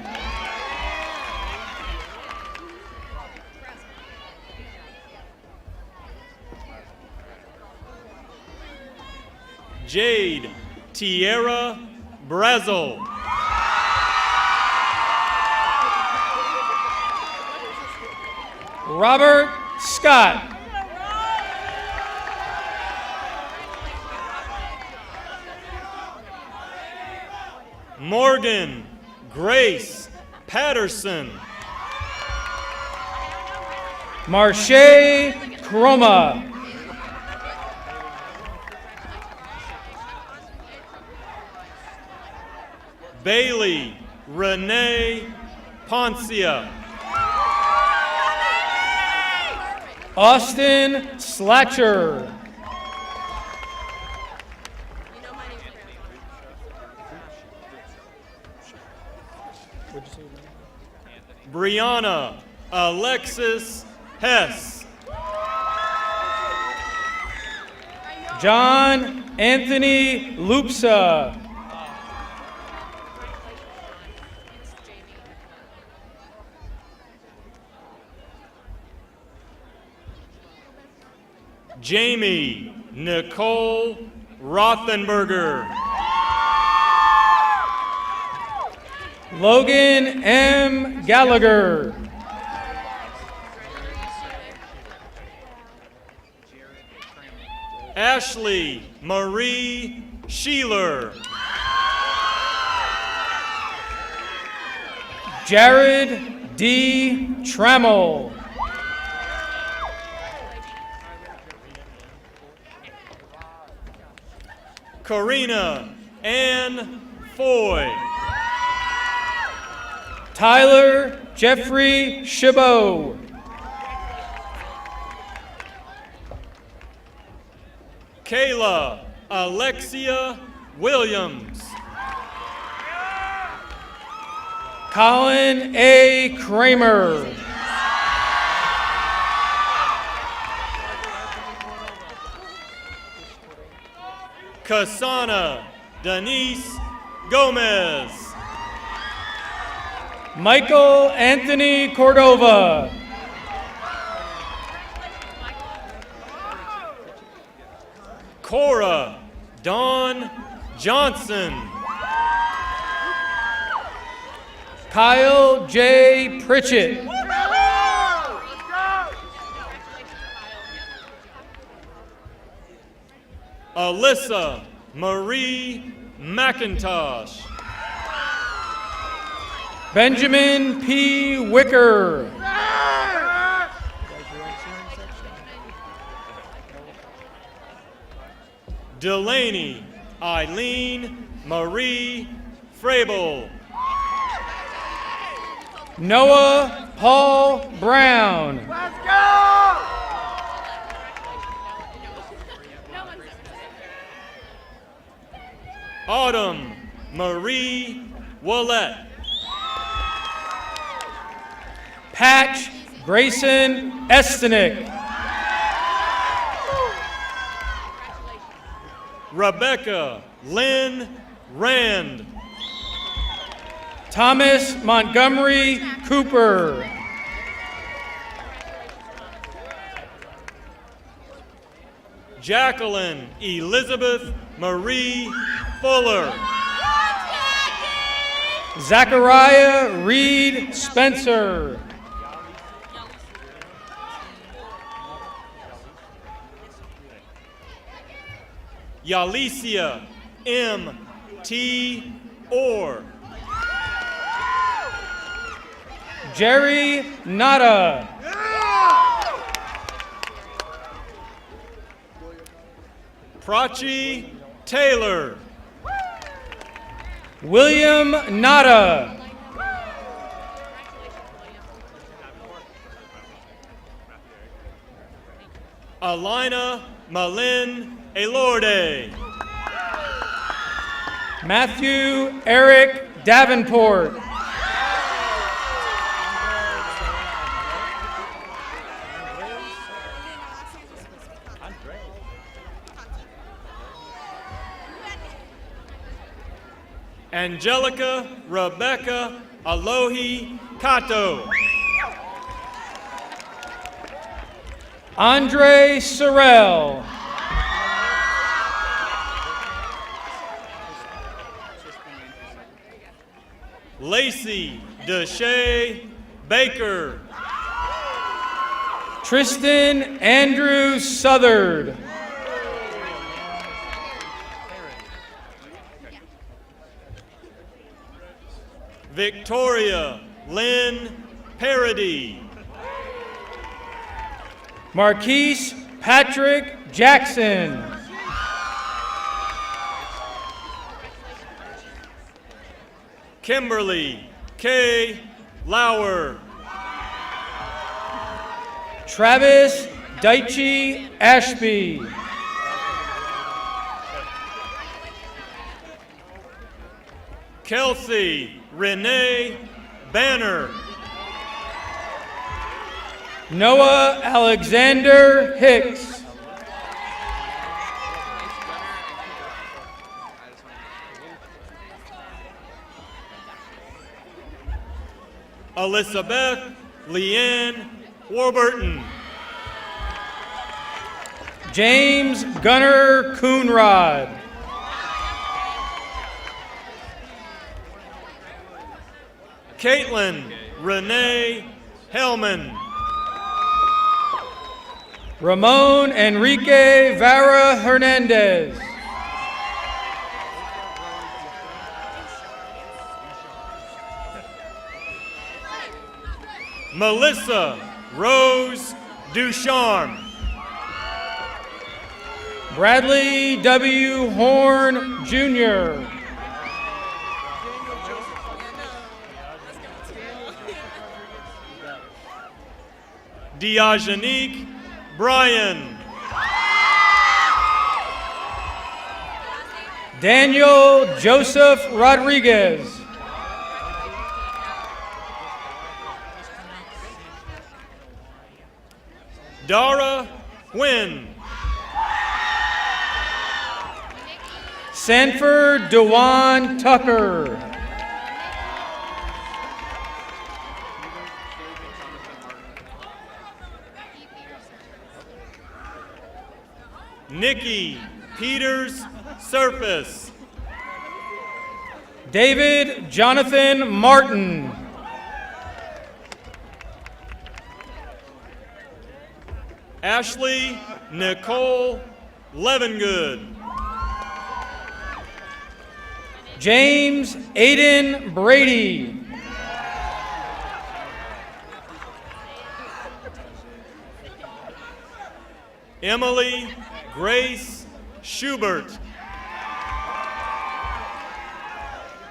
Jade Tierra Brazel. Robert Scott. Morgan Grace Patterson. Marche Croma. Bailey Renee Poncia. Austin Slatcher. Brianna Alexis Hess. John Anthony Lupsa. Jamie Nicole Rothenberger. Logan M. Gallagher. Ashley Marie Sheeler. Jared D. Trammell. Karina Ann Foy. Tyler Jeffrey Chabot. Kayla Alexia Williams. Colin A. Kramer. Kasana Denise Gomez. Michael Anthony Cordova. Cora Dawn Johnson. Kyle J. Pritchett. Alyssa Marie McIntosh. Benjamin P. Wicker. Delaney Eileen Marie Frabel. Noah Paul Brown. Autumn Marie Willette. Patch Grayson Estenick. Rebecca Lynn Rand. Thomas Montgomery Cooper. Jacqueline Elizabeth Marie Fuller. Zachariah Reed Spencer. Yalicia M. T. Orr. Jerry Nada. Prachi Taylor. William Nada. Alina Malin Elorde. Matthew Eric Davenport. Angelica Rebecca Alohi Kato. Andre Sorrell. Lacey Deshay Baker. Tristan Andrew Southard. Victoria Lynn Parody. Marquise Patrick Jackson. Kimberly K. Lauer. Travis Daichi Ashby. Kelsey Renee Banner. Noah Alexander Hicks. Elizabeth Leanne Warburton. James Gunnar Coonrod. Caitlin Renee Hellman. Ramon Enrique Vara Hernandez. Melissa Rose Ducharme. Bradley W. Horn, Jr. Diajanique Bryan. Daniel Joseph Rodriguez. Dara Nguyen. Sanford Dewan Tucker. Nikki Peters Surface. David Jonathan Martin. Ashley Nicole Levengood. James Aiden Brady. Emily Grace Schubert.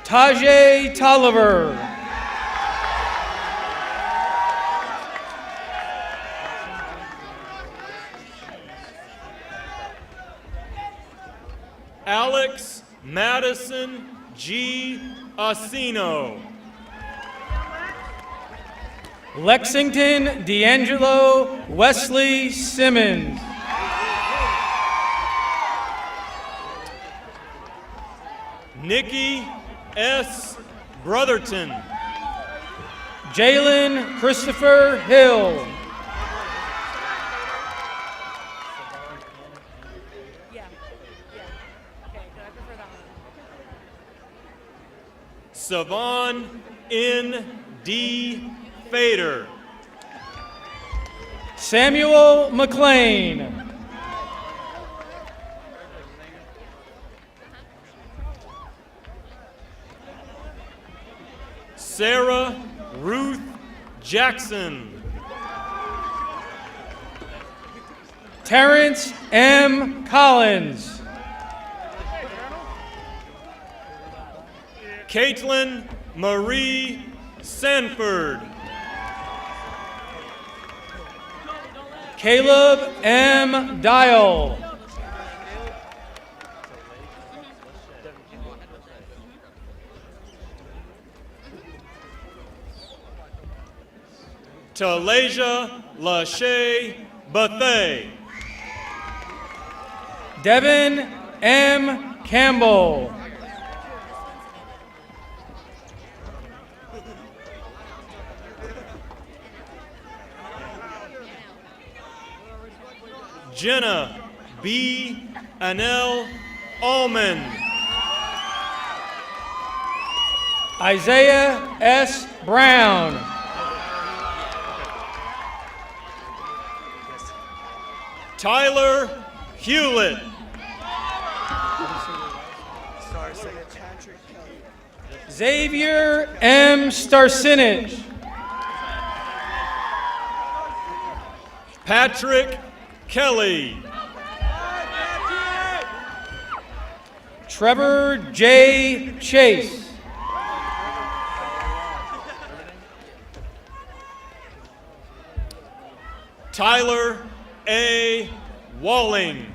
Tajay Tolliver. Alex Madison G. Asino. Lexington D'Angelo Wesley Simmons. Nikki S. Brotherton. Jalen Christopher Hill. Savon N. D. Fader. Samuel McLean. Sarah Ruth Jackson. Terrence M. Collins. Caitlin Marie Sanford. Caleb M. Dial. Talasia Lachey Bethay. Devin M. Campbell. Jenna B. Anel Allman. Isaiah S. Brown. Tyler Hewlett. Xavier M. Starcinich. Patrick Kelly. Trevor J. Chase. Tyler A. Walling.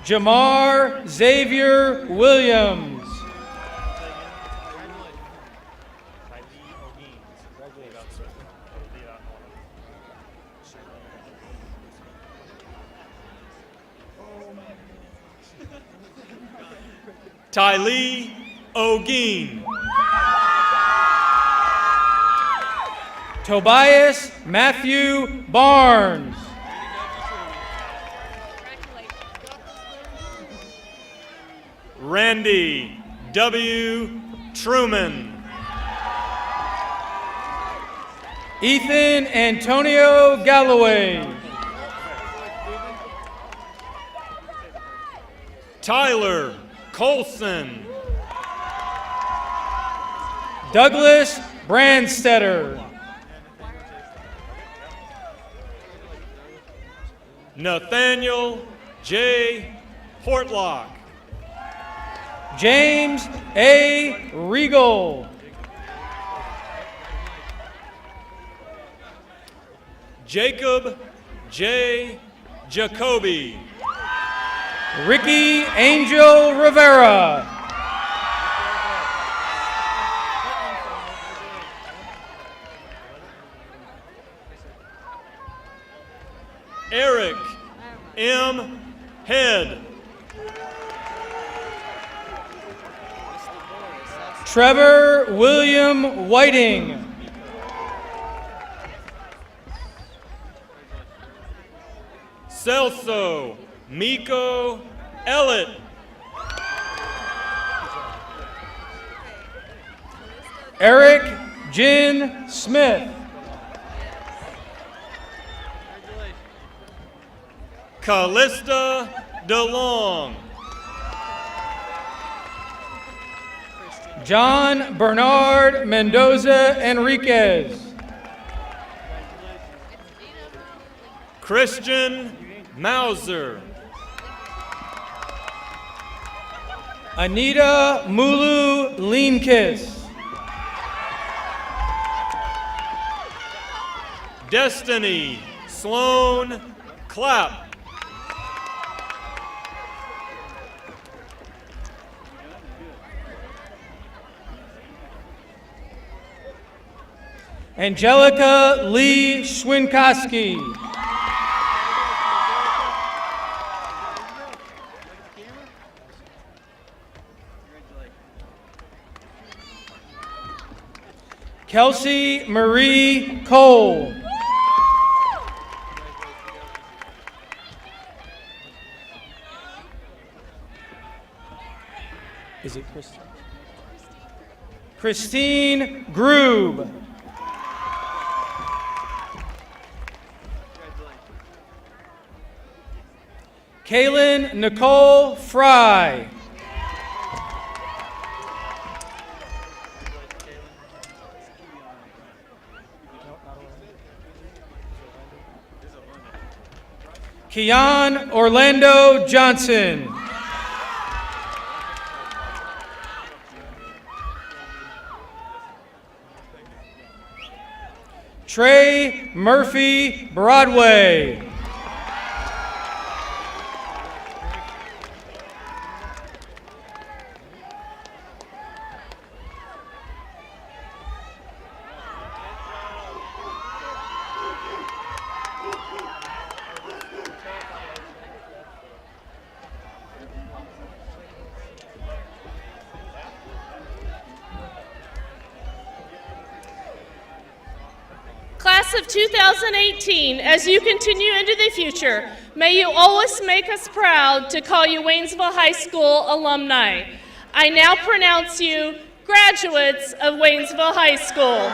Jamar Xavier Williams. Tylee Ogeen. Tobias Matthew Barnes. Randy W. Truman. Ethan Antonio Galloway. Tyler Colson. Douglas Brandstetter. Nathaniel J. Portlock. James A. Regal. Jacob J. Jacoby. Ricky Angel Rivera. Eric M. Head. Trevor William Whiting. Celso Miko Ellett. Eric Jin Smith. Callista DeLong. John Bernard Mendoza Enriquez. Christian Mauser. Anita Mulu Leankiss. Destiny Sloan Clapp. Angelica Lee Schwinkowski. Kelsey Marie Cole. Is it Christine? Christine Groob. Kaylin Nicole Fry. Keon Orlando Johnson. Trey Murphy Broadway. Class of 2018, as you continue into the future, may you always make us proud to call you Waynesville High School alumni. I now pronounce you graduates of Waynesville High School.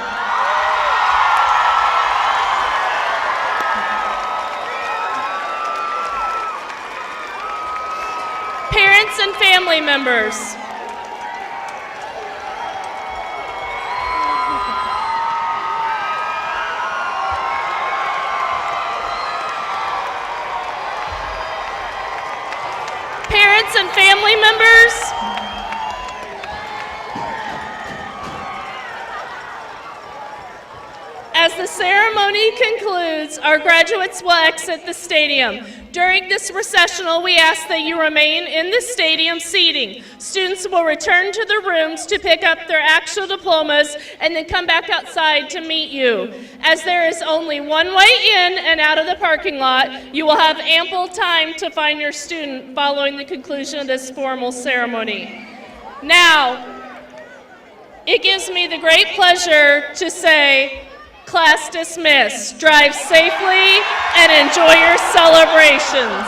Parents and family members, and family members, as the ceremony concludes, our graduates will exit the stadium. During this recessional, we ask that you remain in the stadium seating. Students will return to their rooms to pick up their actual diplomas and then come back outside to meet you. As there is only one way in and out of the parking lot, you will have ample time to find your student following the conclusion of this formal ceremony. Now, it gives me the great pleasure to say, class dismissed. Drive safely and enjoy your celebrations.